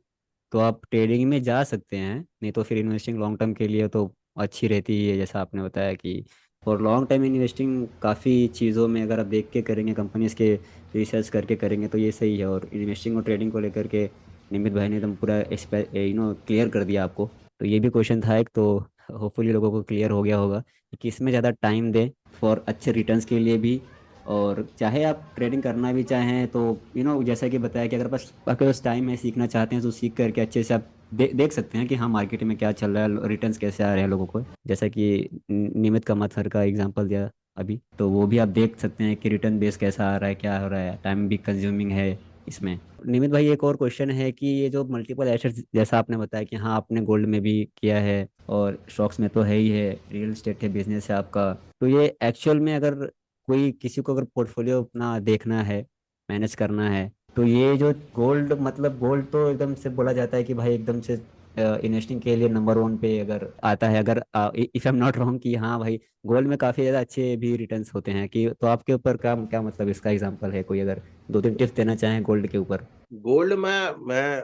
तो आप ट्रेडिंग में जा सकते हैं, नहीं तो फिर इन्वेस्टिंग लॉन्ग टर्म के लिए तो अच्छी रहती ही है, जैसा आपने बताया कि और लॉन्ग टाइम इन्वेस्टिंग काफ़ी चीज़ों में अगर आप देख के करेंगे, कंपनीज के रिसर्च करके करेंगे तो ये सही है। और इन्वेस्टिंग और ट्रेडिंग को लेकर के निमित भाई ने एकदम पूरा क्लियर कर दिया आपको। तो ये भी क्वेश्चन था एक, तो होपफुली लोगों को क्लियर हो गया होगा कि किस में ज़्यादा टाइम दें फॉर अच्छे रिटर्न्स के लिए भी। और चाहे आप ट्रेडिंग करना भी चाहें तो जैसा कि बताया कि अगर बस आपके पास टाइम है, सीखना चाहते हैं तो सीख करके अच्छे से आप देख सकते हैं कि हाँ मार्केट में क्या चल रहा है, रिटर्न्स कैसे आ रहे हैं लोगों को, जैसा कि नियमित कामत सर का एग्जांपल दिया अभी, तो वो भी आप देख सकते हैं कि रिटर्न बेस कैसा आ रहा है, क्या हो रहा है, टाइम भी कंज्यूमिंग है इसमें। नियमित भाई एक और क्वेश्चन है कि ये जो मल्टीपल एसेट्स जैसा आपने बताया कि हाँ आपने गोल्ड में भी किया है और स्टॉक्स में तो है ही है, रियल एस्टेट है, बिजनेस है आपका, तो ये एक्चुअल में अगर कोई किसी को अगर पोर्टफोलियो अपना देखना है, मैनेज करना है, तो ये जो गोल्ड, मतलब गोल्ड तो एकदम से बोला जाता है कि भाई एकदम से इन्वेस्टिंग के लिए नंबर वन पे अगर आता है, अगर if I am not wrong कि हाँ भाई गोल्ड में काफ़ी ज़्यादा अच्छे भी रिटर्न्स होते हैं, कि तो आपके ऊपर क्या क्या मतलब इसका एग्जांपल है कोई, अगर दो तीन टिप्स देना चाहें गोल्ड के ऊपर? गोल्ड में मैं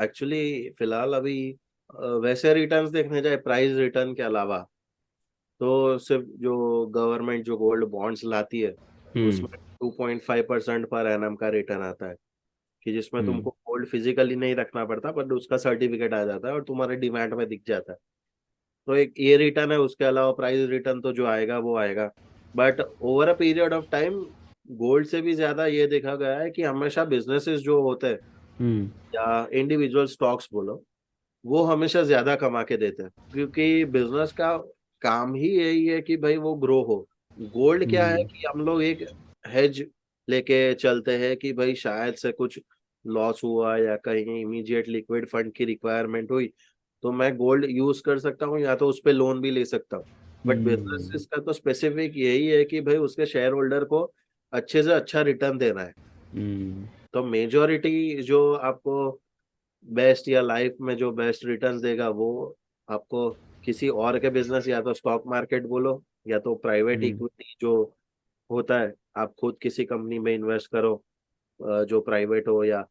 एक्चुअली फिलहाल अभी वैसे रिटर्न्स देखने जाए प्राइस रिटर्न के अलावा, तो सिर्फ जो गवर्नमेंट जो गोल्ड बॉन्ड्स लाती है हम्म। उसमें 2.5% पर एनम का रिटर्न आता है, कि जिसमें हम्म। तुमको गोल्ड फिजिकली नहीं रखना पड़ता बट उसका सर्टिफिकेट आ जाता है और तुम्हारे डिमांड में दिख जाता है। तो एक ये रिटर्न है, उसके अलावा प्राइस रिटर्न तो जो आएगा वो आएगा। But over a period of time gold से भी ज्यादा ये देखा गया है कि हमेशा बिजनेसेस जो होते हैं हम्म। या इंडिविजुअल स्टॉक्स बोलो, वो हमेशा ज्यादा कमा के देते हैं, क्योंकि बिजनेस का काम ही यही है कि भाई वो ग्रो हो। गोल्ड क्या है हम्म। कि हम लोग एक हेज लेके चलते हैं कि भाई शायद से कुछ लॉस हुआ या कहीं इमीडिएट लिक्विड फंड की रिक्वायरमेंट हुई तो मैं गोल्ड यूज कर सकता हूँ, या तो उस पर लोन भी ले सकता हूँ। But hmm. बिजनेस का तो स्पेसिफिक यही है कि भाई उसके शेयर होल्डर को अच्छे से अच्छा रिटर्न देना है। हम्म। तो मेजोरिटी जो आपको बेस्ट या लाइफ में जो बेस्ट रिटर्न्स देगा वो आपको किसी और के बिजनेस, या तो स्टॉक मार्केट बोलो या तो प्राइवेट हम्म। इक्विटी जो होता है, आप खुद किसी कंपनी में इन्वेस्ट करो जो प्राइवेट हो, या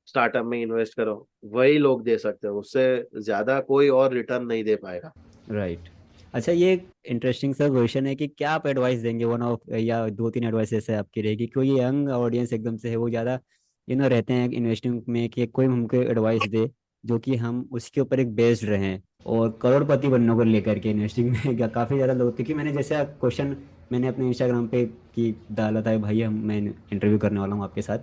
स्टार्टअप में इन्वेस्ट करो, वही लोग दे सकते हो। उससे ज्यादा कोई और रिटर्न नहीं दे पाएगा। राइट। अच्छा, ये इंटरेस्टिंग सा क्वेश्चन है कि क्या आप एडवाइस देंगे, वन ऑफ या दो तीन एडवाइस ऐसे आपकी रहेगी, कोई यंग ऑडियंस एकदम से है, वो ज़्यादा रहते हैं इन्वेस्टिंग में कि कोई हमको एडवाइस दे जो कि हम उसके ऊपर एक बेस्ड रहें, और करोड़पति बनने को लेकर के इन्वेस्टिंग में काफ़ी ज़्यादा लोग, क्योंकि मैंने जैसे क्वेश्चन मैंने अपने इंस्टाग्राम पे की डाला था भाई, हम मैं इंटरव्यू करने वाला हूँ आपके साथ,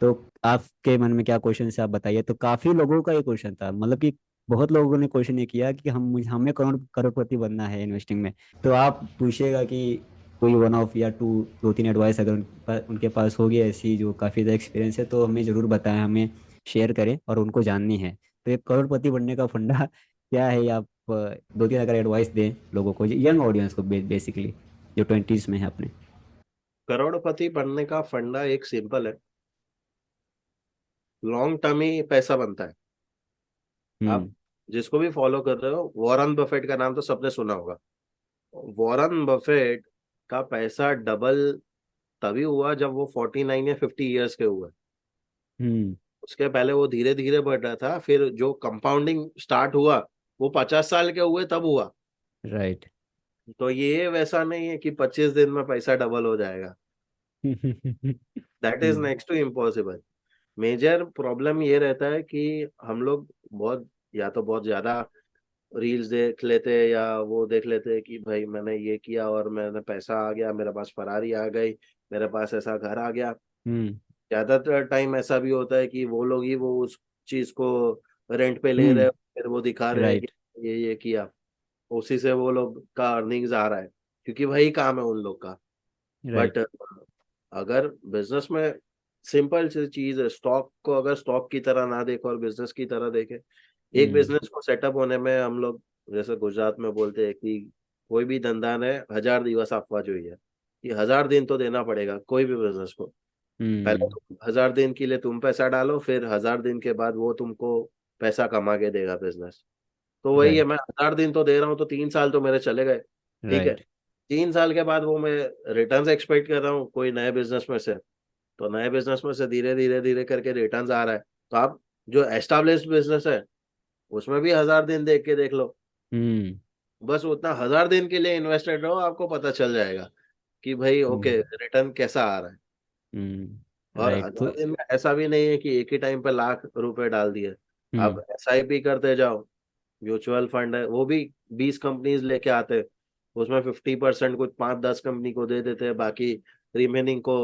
तो आपके मन में क्या क्वेश्चन है आप बताइए। तो काफ़ी लोगों का ये क्वेश्चन था, मतलब कि बहुत लोगों ने क्वेश्चन ये किया कि हमें करोड़पति बनना है इन्वेस्टिंग में। तो आप पूछिएगा कि कोई वन ऑफ या टू, दो तीन एडवाइस अगर उनके पास होगी ऐसी जो काफ़ी ज़्यादा एक्सपीरियंस है, तो हमें ज़रूर बताएं, हमें शेयर करें और उनको जाननी है। तो एक करोड़पति बनने का फंडा क्या है, आप दो तीन अगर एडवाइस दें लोगों को, यंग ऑडियंस को, बेसिकली जो ट्वेंटीज में है अपने। करोड़पति बनने का फंडा एक सिंपल है, लॉन्ग टर्म ही पैसा बनता है। आप हम्म। जिसको भी फॉलो कर रहे हो, वॉरेन बफेट का नाम तो सबने सुना होगा। वॉरेन बफेट का पैसा डबल तभी हुआ जब वो 49 या 50 ईयर्स के हुए। हम्म। उसके पहले वो धीरे धीरे बढ़ रहा था, फिर जो कंपाउंडिंग स्टार्ट हुआ वो 50 साल के हुए तब हुआ। राइट। तो ये वैसा नहीं है कि 25 दिन में पैसा डबल हो जाएगा। That is hmm. Next to impossible. Major problem ये रहता है कि हम लोग बहुत, या तो बहुत ज्यादा रील्स देख लेते हैं या वो देख लेते हैं कि भाई मैंने ये किया और मैंने पैसा आ गया, मेरे पास फरारी आ गई, मेरे पास ऐसा घर आ गया। हम्म। ज्यादातर टाइम ऐसा भी होता है कि वो लोग ही वो उस चीज को रेंट पे ले रहे हैं, हम्म। फिर वो दिखा रहे हैं कि राइट। ये किया, उसी से वो लोग का अर्निंग्स आ रहा है, क्योंकि वही काम है उन लोग का। But right. अगर बिजनेस में सिंपल सी चीज है, स्टॉक को अगर स्टॉक की तरह ना देखो और बिजनेस की तरह देखे। एक हम्म। बिजनेस को सेटअप होने में हम लोग, जैसे गुजरात में बोलते हैं कि कोई भी धंधा ने 1000 दिवस आपवा જોઈએ, कि 1000 दिन तो देना पड़ेगा कोई भी बिजनेस को। पहले हम्म। तो 1000 दिन के लिए तुम पैसा डालो, फिर 1000 दिन के बाद वो तुमको पैसा कमा के देगा बिजनेस। तो वही है, राइट। मैं 1000 दिन तो दे रहा हूँ तो 3 साल तो मेरे चले गए। ठीक है, राइट। 3 साल के बाद वो मैं रिटर्न्स एक्सपेक्ट कर रहा हूँ कोई नए बिजनेस में से। तो नए बिजनेस में से धीरे धीरे धीरे करके रिटर्न्स आ रहा है। तो आप जो एस्टेब्लिश्ड बिजनेस है उसमें भी 1000 दिन देख के देख लो, हम्म। बस उतना 1000 दिन के लिए इन्वेस्टेड रहो, आपको पता चल जाएगा कि भाई ओके हम्म। रिटर्न कैसा आ रहा है। और राइट। तो 1000 दिन में ऐसा भी नहीं है कि एक ही टाइम पे लाख रुपए डाल दिए। आप हम्म। एसआईपी करते जाओ, म्यूचुअल फंड है वो भी 20 कंपनीज लेके आते हैं, उसमें 50% कुछ 5-10 कंपनी को दे देते हैं, बाकी रिमेनिंग को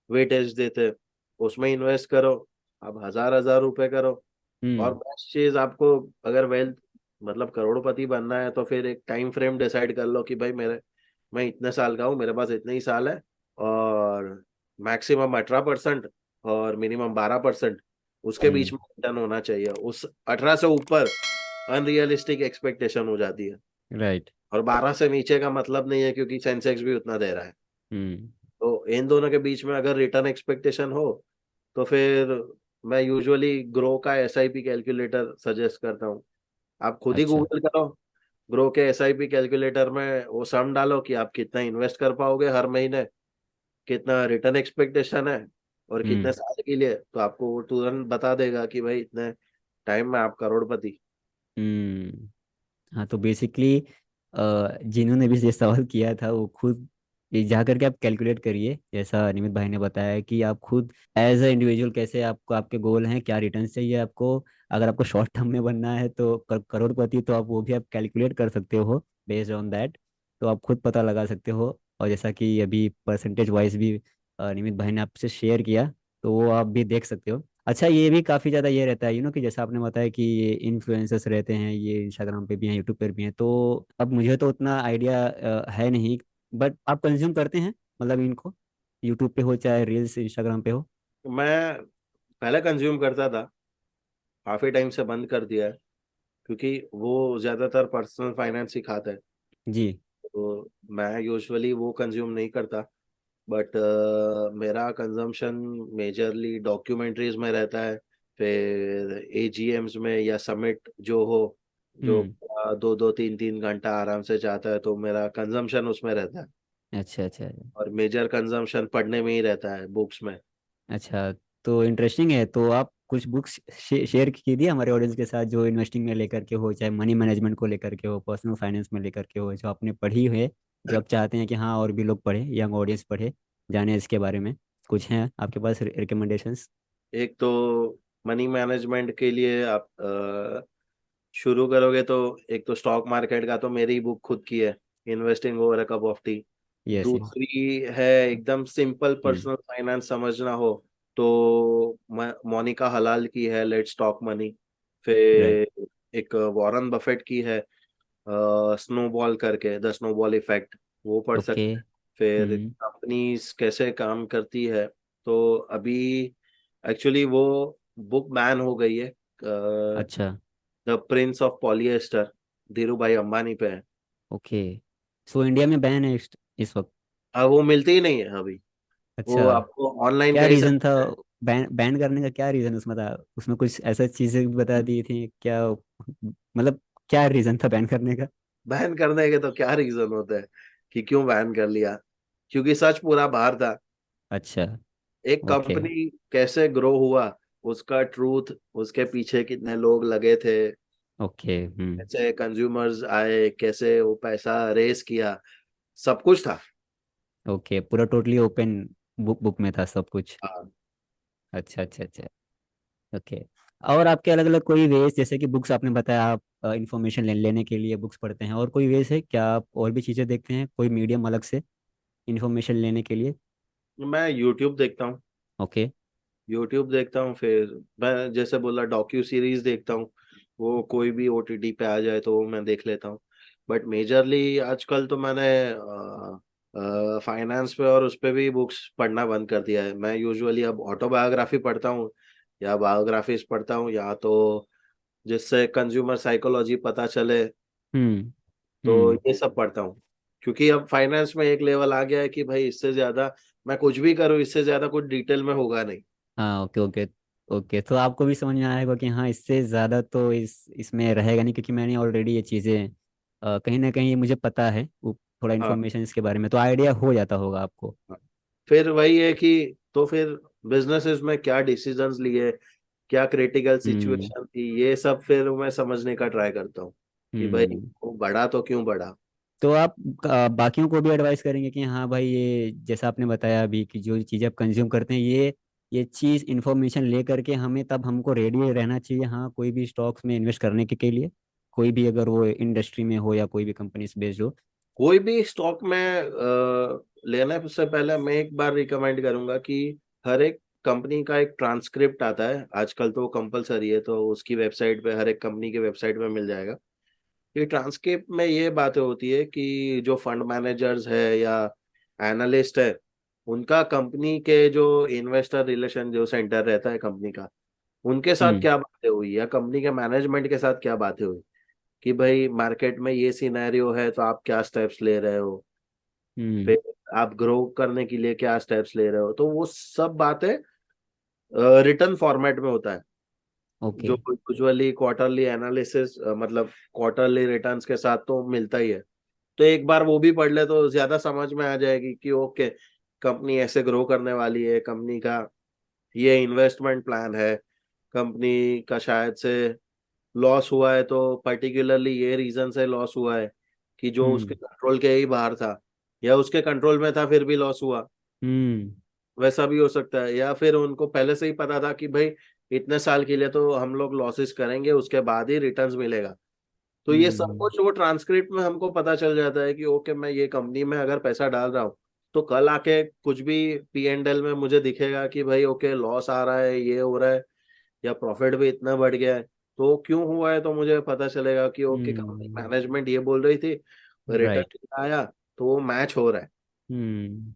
वेटेज देते हैं। उसमें इन्वेस्ट करो, आप 1000-1000 रुपए करो। और हम्म। बेस्ट चीज आपको, अगर वेल्थ मतलब करोड़पति बनना है तो फिर एक टाइम फ्रेम डिसाइड कर लो कि भाई मैं इतने साल का हूँ, मेरे पास इतने ही साल है, और मैक्सिमम 18% और मिनिमम 12% उसके बीच हम्म। में रिटर्न होना चाहिए। उस 18 से ऊपर अनरियलिस्टिक एक्सपेक्टेशन हो जाती है, राइट। और 12 से नीचे का मतलब नहीं है, क्योंकि सेंसेक्स भी उतना दे रहा है। हम्म। तो इन दोनों के बीच में अगर रिटर्न एक्सपेक्टेशन हो तो फिर मैं यूजुअली ग्रो का एसआईपी कैलकुलेटर सजेस्ट करता हूँ। आप खुद ही अच्छा। गूगल करो, ग्रो के एसआईपी कैलकुलेटर में वो सम डालो कि आप कितना इन्वेस्ट कर पाओगे हर महीने, कितना रिटर्न एक्सपेक्टेशन है, और कितने हम्म। साल के लिए, तो आपको वो तुरंत बता देगा कि भाई इतने टाइम में आप करोड़पति। हम्म। हाँ, तो बेसिकली जिन्होंने भी ये सवाल किया था वो खुद ये जा करके आप कैलकुलेट करिए, जैसा निमित भाई ने बताया कि आप खुद एज अ इंडिविजुअल कैसे आपको आपके गोल हैं, क्या रिटर्न चाहिए आपको। अगर आपको शॉर्ट टर्म में बनना है तो करोड़पति, तो आप वो भी आप कैलकुलेट कर सकते हो बेस्ड ऑन दैट। तो आप खुद पता लगा सकते हो। और जैसा कि अभी परसेंटेज वाइज भी निमित भाई ने आपसे शेयर किया, तो वो आप भी देख सकते हो। अच्छा, ये भी काफ़ी ज़्यादा ये रहता है कि जैसा आपने बताया कि ये इन्फ्लुएंसर्स रहते हैं, ये इंस्टाग्राम पे भी हैं, यूट्यूब पर भी हैं, तो अब मुझे तो उतना आइडिया है नहीं, बट आप कंज्यूम करते हैं मतलब इनको, यूट्यूब पे हो चाहे रील्स इंस्टाग्राम पे हो। मैं पहले कंज्यूम करता था, काफी टाइम से बंद कर दिया है, क्योंकि वो ज्यादातर पर्सनल फाइनेंस सिखाते हैं। जी। तो मैं यूजुअली वो कंज्यूम नहीं करता। बट मेरा कंजम्पशन मेजरली डॉक्यूमेंट्रीज में रहता है, फिर एजीएम्स में या समिट जो हो, जो हम्म। 2-2 3-3 घंटा आराम से जाता है, तो मेरा कंजम्पशन उसमें रहता है। अच्छा। अच्छा। और मेजर कंजम्पशन पढ़ने में ही रहता है, बुक्स में। अच्छा, तो इंटरेस्टिंग है। तो आप कुछ बुक्स शेयर कीजिए हमारे ऑडियंस के साथ, जो इन्वेस्टिंग में लेकर के हो, चाहे मनी मैनेजमेंट को लेकर के हो, पर्सनल फाइनेंस में लेकर के हो, जो आपने पढ़ी है, जो आप चाहते हैं कि हाँ और भी लोग पढ़े, यंग ऑडियंस पढ़े, जाने इसके बारे में। कुछ हैं आपके पास रिकमेंडेशंस? एक तो मनी मैनेजमेंट के लिए आप शुरू करोगे तो एक तो स्टॉक मार्केट का तो मेरी बुक खुद की है, investing over a cup of T. Yes yes. दूसरी है एकदम सिंपल हम्म। पर्सनल फाइनेंस समझना हो तो मोनिका हलाल की है लेट्स टॉक मनी। राइट। फिर एक वॉरेन बफेट की है स्नोबॉल करके, द स्नोबॉल इफेक्ट, वो पढ़ ओके। सकते हैं। फिर हम्म। कंपनीज कैसे काम करती है, तो अभी एक्चुअली वो बुक बैन हो गई है, अच्छा। The Prince of polyester, Dhiru भाई अंबानी पे है। ओके। सो इंडिया में बैन है इस वक्त? अब वो मिलती ही नहीं है अभी, वो अच्छा। आपको ऑनलाइन क्या कहीं से रीजन था? मिलता है। बैन बैन करने का क्या रीजन उसमें था? उसमें कुछ ऐसा चीजें भी बता दी थी क्या, मतलब क्या रीजन था बैन करने का? बैन करने के तो क्या रीजन होते हैं कि क्यों बैन कर लिया, क्योंकि सच पूरा बाहर था। अच्छा। एक ओके। कंपनी कैसे ग्रो हुआ, उसका ट्रूथ, उसके पीछे कितने लोग लगे थे, ओके। हम्म। कैसे कंज्यूमर्स आए, कैसे वो पैसा रेस किया, सब कुछ था। ओके, पूरा टोटली ओपन बुक बुक में था सब कुछ। हाँ। अच्छा अच्छा अच्छा। ओके। और आपके अलग अलग कोई वेज, जैसे कि बुक्स आपने बताया आप इंफॉर्मेशन लेने के लिए बुक्स पढ़ते हैं, और कोई वेज है क्या आप और भी चीज़ें देखते हैं, कोई मीडियम अलग से इंफॉर्मेशन लेने के लिए? मैं यूट्यूब देखता हूँ, ओके। यूट्यूब देखता हूँ। फिर मैं जैसे बोला डॉक्यू सीरीज देखता हूँ, वो कोई भी ओटीटी पे आ जाए तो वो मैं देख लेता हूँ। बट मेजरली आजकल तो मैंने फाइनेंस पे और उस पे भी बुक्स पढ़ना बंद कर दिया है। मैं यूजुअली अब ऑटोबायोग्राफी पढ़ता हूँ या बायोग्राफीज पढ़ता हूँ, या तो जिससे कंज्यूमर साइकोलॉजी पता चले, हम्म। तो हम्म। ये सब पढ़ता हूँ। क्योंकि अब फाइनेंस में एक लेवल आ गया है कि भाई इससे ज्यादा मैं कुछ भी करूँ, इससे ज्यादा कुछ डिटेल में होगा नहीं। हाँ ओके ओके। ओके, तो आपको भी समझ में आएगा कि हाँ इससे ज़्यादा तो इसमें रहेगा नहीं, क्योंकि मैंने ऑलरेडी ये चीज़ें कहीं ना कहीं मुझे पता है थोड़ा हाँ। इन्फॉर्मेशन इसके बारे में, तो आइडिया हो जाता होगा आपको। हाँ। फिर वही है कि तो फिर बिजनेसेस में क्या डिसीजंस लिए, क्या क्रिटिकल हम्म। सिचुएशन थी, ये सब फिर मैं समझने का ट्राई करता हूँ कि भाई हम्म। वो बढ़ा तो क्यों बढ़ा। तो आप बाकियों को भी एडवाइस करेंगे कि हाँ भाई, ये जैसा आपने बताया अभी कि जो चीज़ें आप कंज्यूम करते हैं, ये चीज़ इन्फॉर्मेशन ले करके हमें तब हमको रेडी रहना चाहिए, हाँ कोई भी स्टॉक्स में इन्वेस्ट करने के लिए, कोई भी अगर वो इंडस्ट्री में हो या कोई भी कंपनी से बेस्ड हो। कोई भी स्टॉक में लेने से पहले मैं एक बार रिकमेंड करूंगा कि हर एक कंपनी का एक ट्रांसक्रिप्ट आता है आजकल, तो कंपलसरी है, तो उसकी वेबसाइट पे, हर एक कंपनी के वेबसाइट पे मिल जाएगा। ये ट्रांसक्रिप्ट में ये बातें होती है कि जो फंड मैनेजर्स है या एनालिस्ट है, उनका कंपनी के जो इन्वेस्टर रिलेशन जो सेंटर रहता है कंपनी का, उनके साथ हम्म। क्या बातें हुई, या कंपनी के मैनेजमेंट के साथ क्या बातें हुई कि भाई मार्केट में ये सिनेरियो है तो आप क्या स्टेप्स ले रहे हो, हम्म। फिर आप ग्रो करने के लिए क्या स्टेप्स ले रहे हो, तो वो सब बातें रिटर्न फॉर्मेट में होता है। ओके। जो यूजुअली क्वार्टरली एनालिसिस, मतलब क्वार्टरली रिटर्न्स के साथ तो मिलता ही है। तो एक बार वो भी पढ़ ले तो ज्यादा समझ में आ जाएगी कि ओके, कंपनी ऐसे ग्रो करने वाली है, कंपनी का ये इन्वेस्टमेंट प्लान है, कंपनी का शायद से लॉस हुआ है तो पर्टिकुलरली ये रीजन से लॉस हुआ है कि जो उसके हम्म। कंट्रोल के ही बाहर था, या उसके कंट्रोल में था फिर भी लॉस हुआ, हम्म। वैसा भी हो सकता है। या फिर उनको पहले से ही पता था कि भाई इतने साल के लिए तो हम लोग लॉसेस करेंगे, उसके बाद ही रिटर्न्स मिलेगा। तो ये सब हम्म। कुछ वो ट्रांसक्रिप्ट में हमको पता चल जाता है कि ओके, मैं ये कंपनी में अगर पैसा डाल रहा हूँ तो कल आके कुछ भी P&L में मुझे दिखेगा कि भाई ओके लॉस आ रहा है, ये हो रहा है, या प्रॉफिट भी इतना बढ़ गया है, तो क्यों हुआ है, तो मुझे पता चलेगा कि ओके कंपनी हम्म। मैनेजमेंट ये बोल रही थी, राइट। रिटर्न आया तो वो मैच हो रहा है। हम्म।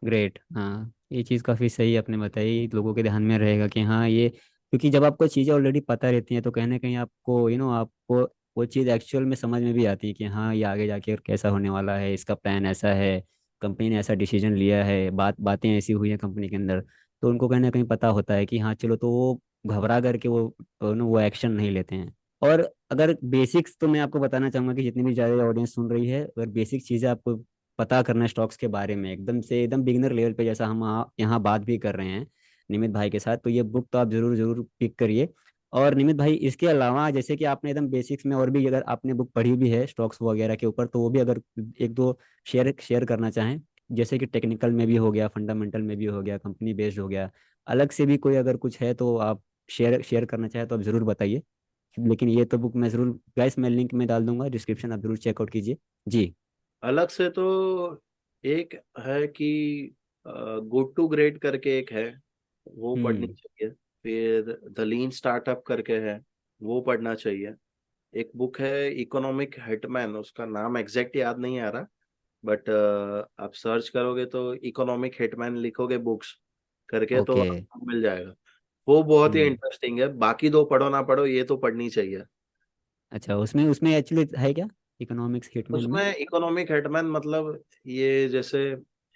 ग्रेट। हाँ, ये चीज़ काफ़ी सही आपने बताई, लोगों के ध्यान में रहेगा कि हाँ ये, क्योंकि जब आपको चीज़ें ऑलरेडी पता रहती हैं तो कहीं ना कहीं आपको आपको वो चीज़ एक्चुअल में समझ में भी आती है कि हाँ ये आगे जाके कैसा होने वाला है, इसका प्लान ऐसा है, कंपनी ने ऐसा डिसीजन लिया है, बातें ऐसी हुई हैं कंपनी के अंदर, तो उनको कहीं ना कहीं पता होता है कि हाँ चलो, तो वो घबरा करके वो एक्शन नहीं लेते हैं। और अगर बेसिक्स तो मैं आपको बताना चाहूंगा कि जितनी भी ज़्यादा ऑडियंस सुन रही है, अगर बेसिक चीज़ें आपको पता करना है स्टॉक्स के बारे में, एकदम से एकदम बिगिनर लेवल पे, जैसा हम यहाँ बात भी कर रहे हैं निमित भाई के साथ, तो ये बुक तो आप जरूर जरूर पिक करिए। और निमित भाई, इसके अलावा जैसे कि आपने एकदम बेसिक्स में और भी अगर आपने बुक पढ़ी भी है स्टॉक्स वगैरह के ऊपर, तो वो भी अगर एक दो शेयर शेयर करना चाहें, जैसे कि टेक्निकल में भी हो गया, फंडामेंटल में भी हो गया, कंपनी बेस्ड हो गया, अलग से भी कोई अगर कुछ है तो आप शेयर शेयर करना चाहे तो आप ज़रूर बताइए। लेकिन ये तो बुक मैं ज़रूर गाइस, मैं लिंक में डाल दूंगा डिस्क्रिप्शन, आप ज़रूर चेकआउट कीजिए। जी। अलग से तो एक है कि गुड टू ग्रेट करके एक है, वो पढ़नी हम्म। चाहिए। फिर द लीन स्टार्टअप करके है, वो पढ़ना चाहिए। एक बुक है इकोनॉमिक हिटमैन, उसका नाम एग्जैक्ट याद नहीं आ रहा, बट आप सर्च करोगे तो इकोनॉमिक हिटमैन लिखोगे बुक्स करके तो ओके। आपको मिल जाएगा। वो बहुत ही हम्म। इंटरेस्टिंग है। बाकी दो पढ़ो ना पढ़ो, ये तो पढ़नी चाहिए। अच्छा, उसमें उसमें एक्चुअली है क्या इकोनॉमिक्स हिटमैन में? उसमें इकोनॉमिक हिटमैन मतलब ये जैसे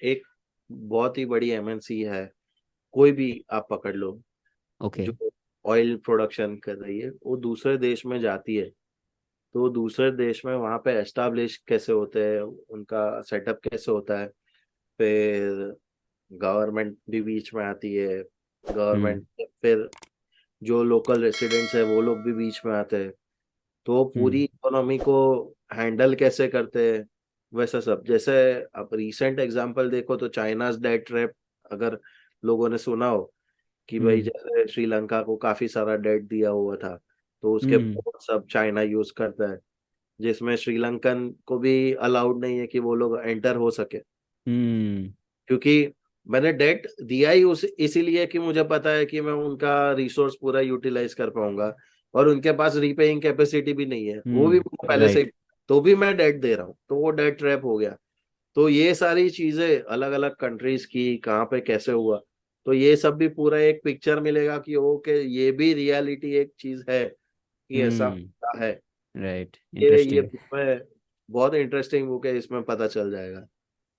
एक बहुत ही बड़ी एमएनसी है, कोई भी आप पकड़ लो, ओके। जो ऑयल प्रोडक्शन कर रही है, वो दूसरे देश में जाती है। तो दूसरे देश में वहां पे एस्टाब्लिश कैसे होते हैं, उनका सेटअप कैसे होता है। फिर गवर्नमेंट भी बीच में आती है, हम्म। गवर्नमेंट, फिर जो लोकल रेसिडेंट्स है वो लोग भी बीच में आते हैं। तो वो पूरी हम्म। इकोनॉमी को हैंडल कैसे करते हैं, वैसा सब। जैसे अब रीसेंट एग्जांपल देखो तो चाइनाज डेट ट्रैप, अगर लोगों ने सुना हो कि भाई हम्म। जैसे श्रीलंका को काफी सारा डेट दिया हुआ था, तो उसके हम्म। पोर्ट सब चाइना यूज करता है, जिसमें श्रीलंकन को भी अलाउड नहीं है कि वो लोग एंटर हो सके। हम्म। क्योंकि मैंने डेट दिया ही उस इसीलिए कि मुझे पता है कि मैं उनका रिसोर्स पूरा यूटिलाइज कर पाऊंगा, और उनके पास रीपेइंग कैपेसिटी भी नहीं है, वो भी मुझे पहले से राइट। ही। तो भी मैं डेट दे रहा हूँ, तो वो डेट ट्रैप हो गया। तो ये सारी चीजें अलग अलग कंट्रीज की कहाँ पे कैसे हुआ, तो ये सब भी पूरा एक पिक्चर मिलेगा कि ओके ये भी रियलिटी एक चीज है कि ऐसा हम्म। होता है। राइट, ये इंटरेस्टिंग। बुक में बहुत इंटरेस्टिंग बुक है, इसमें पता चल जाएगा।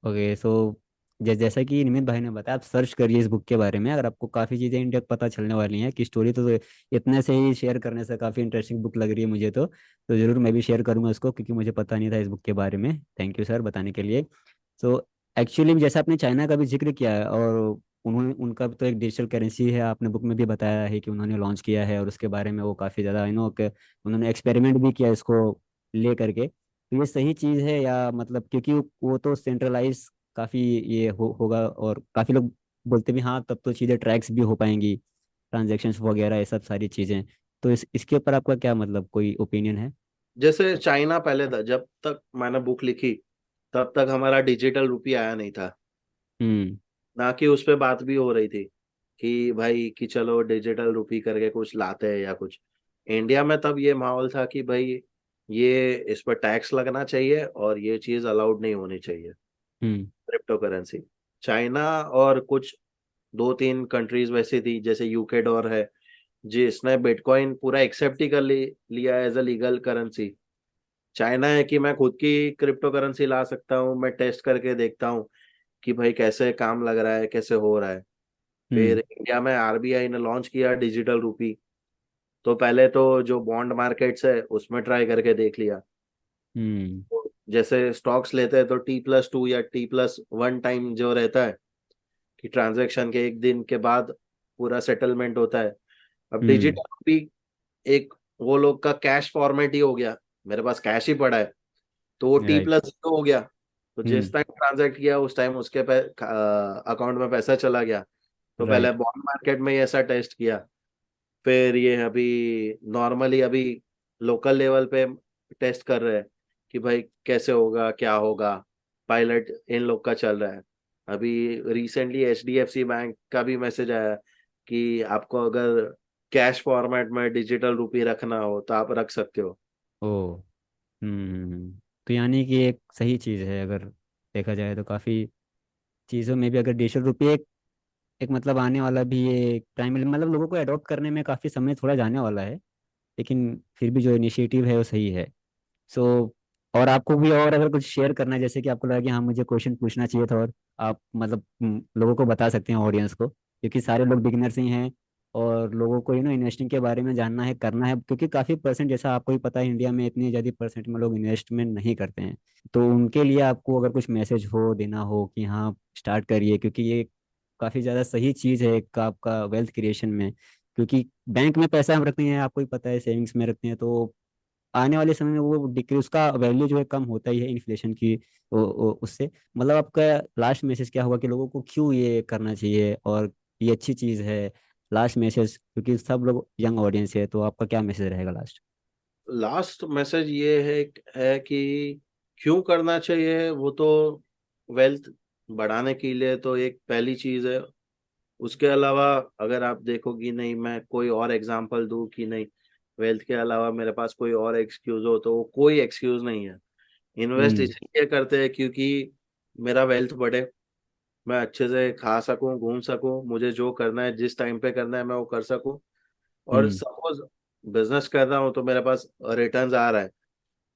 ओके, सो जैसा कि निमित भाई ने बताया, आप सर्च करिए इस बुक के बारे में, अगर आपको काफ़ी चीज़ें इन डेप्थ पता चलने वाली हैं कि स्टोरी तो इतने से ही शेयर करने से काफ़ी इंटरेस्टिंग बुक लग रही है मुझे तो ज़रूर मैं भी शेयर करूंगा उसको, क्योंकि मुझे पता नहीं था इस बुक के बारे में। थैंक यू सर बताने के लिए। सो एक्चुअली जैसा आपने चाइना का भी जिक्र किया है, और उन्होंने उनका भी तो एक डिजिटल करेंसी है, आपने बुक में भी बताया है कि उन्होंने लॉन्च किया है, और उसके बारे में वो काफ़ी ज़्यादा उन्होंने एक्सपेरिमेंट भी किया इसको ले करके। तो ये सही चीज़ है या मतलब, क्योंकि वो तो सेंट्रलाइज काफ़ी ये होगा, और काफ़ी लोग बोलते भी हाँ तब तो चीज़ें ट्रैक्स भी हो पाएंगी, ट्रांजेक्शन्स वगैरह ये सब सारी चीज़ें। तो इसके ऊपर आपका क्या मतलब कोई ओपिनियन है? जैसे चाइना पहले था, जब तक मैंने बुक लिखी तब तक हमारा डिजिटल रुपी आया नहीं था, हम्म। ना कि उस पे बात भी हो रही थी कि भाई कि चलो डिजिटल रुपी करके कुछ लाते हैं या कुछ। इंडिया में तब ये माहौल था कि भाई ये इस पर टैक्स लगना चाहिए और ये चीज अलाउड नहीं होनी चाहिए, हम्म। Crypto currency. चाइना और कुछ दो तीन कंट्रीज वैसी थी, जैसे यूके डॉर है, जिसने बिटकॉइन पूरा एक्सेप्ट ही कर लिया as a legal currency. China है कि मैं खुद की क्रिप्टो करेंसी ला सकता हूँ, मैं टेस्ट करके देखता हूँ कि भाई कैसे काम लग रहा है, कैसे हो रहा है। फिर हम्म। इंडिया में आरबीआई ने लॉन्च किया डिजिटल रूपी, तो पहले तो जो बॉन्ड मार्केट्स है उसमें ट्राई करके देख लिया। हम्म। तो जैसे स्टॉक्स लेते हैं तो T+2 या T+1 टाइम जो रहता है कि ट्रांजैक्शन के एक दिन के बाद पूरा सेटलमेंट होता है। अब हम्म। डिजिटल रूपी एक वो लोग का कैश फॉर्मेट ही हो गया, मेरे पास कैश ही पड़ा है, तो वो टी राइट। प्लस जीरो हो गया। तो जिस हम्म। टाइम ट्रांजैक्ट किया उस टाइम उसके अकाउंट में पैसा चला गया। तो पहले राइट। बॉन्ड मार्केट में ही ऐसा टेस्ट किया, फिर ये अभी नॉर्मली अभी लोकल लेवल पे टेस्ट कर रहे हैं कि भाई कैसे होगा क्या होगा। पायलट इन लोग का चल रहा है। अभी रिसेंटली एचडीएफसी बैंक का भी मैसेज आया कि आपको अगर कैश फॉर्मेट में डिजिटल रुपी रखना हो तो आप रख सकते हो। ओ। तो यानी कि एक सही चीज़ है, अगर देखा जाए तो काफ़ी चीज़ों में भी, अगर डिजिटल रुपये एक मतलब आने वाला भी ये टाइम, मतलब लोगों को अडॉप्ट करने में काफ़ी समय थोड़ा जाने वाला है, लेकिन फिर भी जो इनिशिएटिव है वो सही है। सो और आपको भी और अगर कुछ शेयर करना है, जैसे कि आपको लगा कि हाँ मुझे क्वेश्चन पूछना चाहिए था, और आप मतलब लोगों को बता सकते हैं, ऑडियंस को, क्योंकि सारे लोग बिगिनर्स ही हैं, और लोगों को इन्वेस्टिंग के बारे में जानना है, करना है, क्योंकि काफ़ी परसेंट, जैसा आपको ही पता है, इंडिया में इतनी ज़्यादा परसेंट में लोग इन्वेस्टमेंट नहीं करते हैं। तो उनके लिए आपको अगर कुछ मैसेज हो देना हो कि हाँ स्टार्ट करिए, क्योंकि ये काफ़ी ज़्यादा सही चीज़ है एक आपका वेल्थ क्रिएशन में, क्योंकि बैंक में पैसा हम रखते हैं, आपको ही पता है, सेविंग्स में रखते हैं, तो आने वाले समय में वो डिक्री उसका वैल्यू जो है कम होता ही है इन्फ्लेशन की उससे। मतलब आपका लास्ट मैसेज क्या होगा कि लोगों को क्यों ये करना चाहिए, और ये अच्छी चीज़ है। लास्ट मैसेज, क्योंकि सब लोग यंग ऑडियंस है, तो आपका क्या मैसेज रहेगा लास्ट? लास्ट मैसेज ये है कि क्यों करना चाहिए वो तो, वेल्थ बढ़ाने के लिए तो एक पहली चीज है। उसके अलावा अगर आप देखो कि नहीं, मैं कोई और एग्जांपल दूं कि नहीं, वेल्थ के अलावा मेरे पास कोई और एक्सक्यूज हो, तो वो कोई एक्सक्यूज नहीं है। इन्वेस्ट हम्म। इसलिए करते हैं क्योंकि मेरा वेल्थ बढ़े, मैं अच्छे से खा सकूं, घूम सकूं, मुझे जो करना है जिस टाइम पे करना है मैं वो कर सकूं। और हम्म। सपोज बिजनेस कर रहा हूँ तो मेरे पास रिटर्न्स आ रहा है,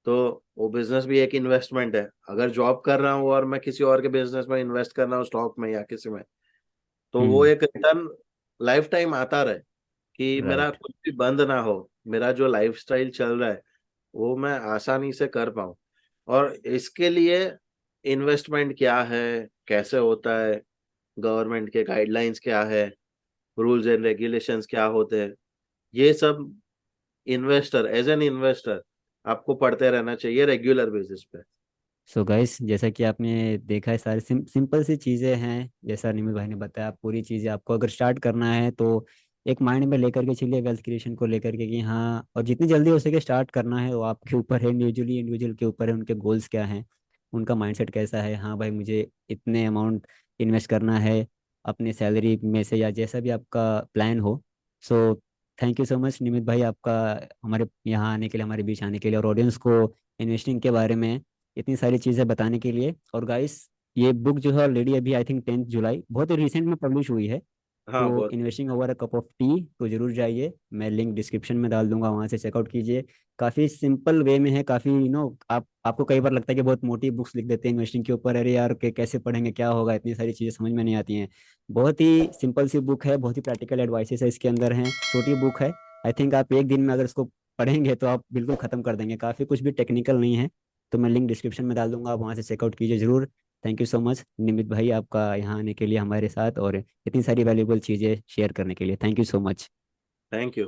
तो वो बिजनेस भी एक इन्वेस्टमेंट है। अगर जॉब कर रहा हूँ और मैं किसी और के बिजनेस में इन्वेस्ट कर रहा हूँ, स्टॉक में या किसी में, तो वो हम्म। एक रिटर्न लाइफ टाइम आता रहे, कि मेरा राइट। कुछ भी बंद ना हो, मेरा जो लाइफस्टाइल चल रहा है वो मैं आसानी से कर पाऊँ। और इसके लिए इन्वेस्टमेंट क्या है, कैसे होता है, गवर्नमेंट के गाइडलाइंस क्या है, रूल्स एंड रेगुलेशंस क्या होते हैं, ये सब इन्वेस्टर, एज एन इन्वेस्टर, आपको पढ़ते रहना चाहिए रेगुलर बेसिस पे। सो गाइस, जैसा कि आपने देखा है, सारी सिंपल सी चीज़ें हैं। जैसा निमित भाई ने बताया, पूरी चीज़ें आपको अगर स्टार्ट करना है तो एक माइंड में लेकर के चलिए, वेल्थ क्रिएशन को लेकर के, कि हाँ, और जितनी जल्दी हो सके स्टार्ट करना है, वो आपके ऊपर है, इंडिविजुअली इंडिविजुअल के ऊपर है, उनके गोल्स क्या हैं, उनका माइंडसेट कैसा है। हाँ भाई, मुझे इतने अमाउंट इन्वेस्ट करना है अपनी सैलरी में से, या जैसा भी आपका प्लान हो। So thank you so much Nimit भाई, आपका हमारे यहाँ आने के लिए, हमारे बीच आने के लिए, और ऑडियंस को इन्वेस्टिंग के बारे में इतनी सारी चीज़ें बताने के लिए। और गाइस, ये बुक जो है ऑलरेडी अभी आई थिंक 10 जुलाई बहुत ही रिसेंट में पब्लिश हुई है। हाँ तो बहुत। Investing over a cup of T, तो जरूर जाइए, मैं लिंक डिस्क्रिप्शन में डाल दूंगा, वहाँ से चेकआउट कीजिए। काफ़ी सिंपल वे में है, काफ़ी आपको कई बार लगता है कि बहुत मोटी बुक्स लिख देते हैं इन्वेस्टिंग के ऊपर, अरे यार के कैसे पढ़ेंगे, क्या होगा, इतनी सारी चीज़ें समझ में नहीं आती हैं। बहुत ही सिंपल सी बुक है, बहुत ही प्रैक्टिकल एडवाइसेस है इसके अंदर हैं, छोटी बुक है। आई थिंक आप एक दिन में अगर इसको पढ़ेंगे तो आप बिल्कुल ख़त्म कर देंगे, काफ़ी कुछ भी टेक्निकल नहीं है। तो मैं लिंक डिस्क्रिप्शन में डाल दूंगा, आप वहाँ से चेकआउट कीजिए जरूर। Thank you so much Nimit भाई, आपका यहाँ आने के लिए हमारे साथ, और इतनी सारी वैल्यूबल चीज़ें शेयर करने के लिए, thank you so much. Thank you.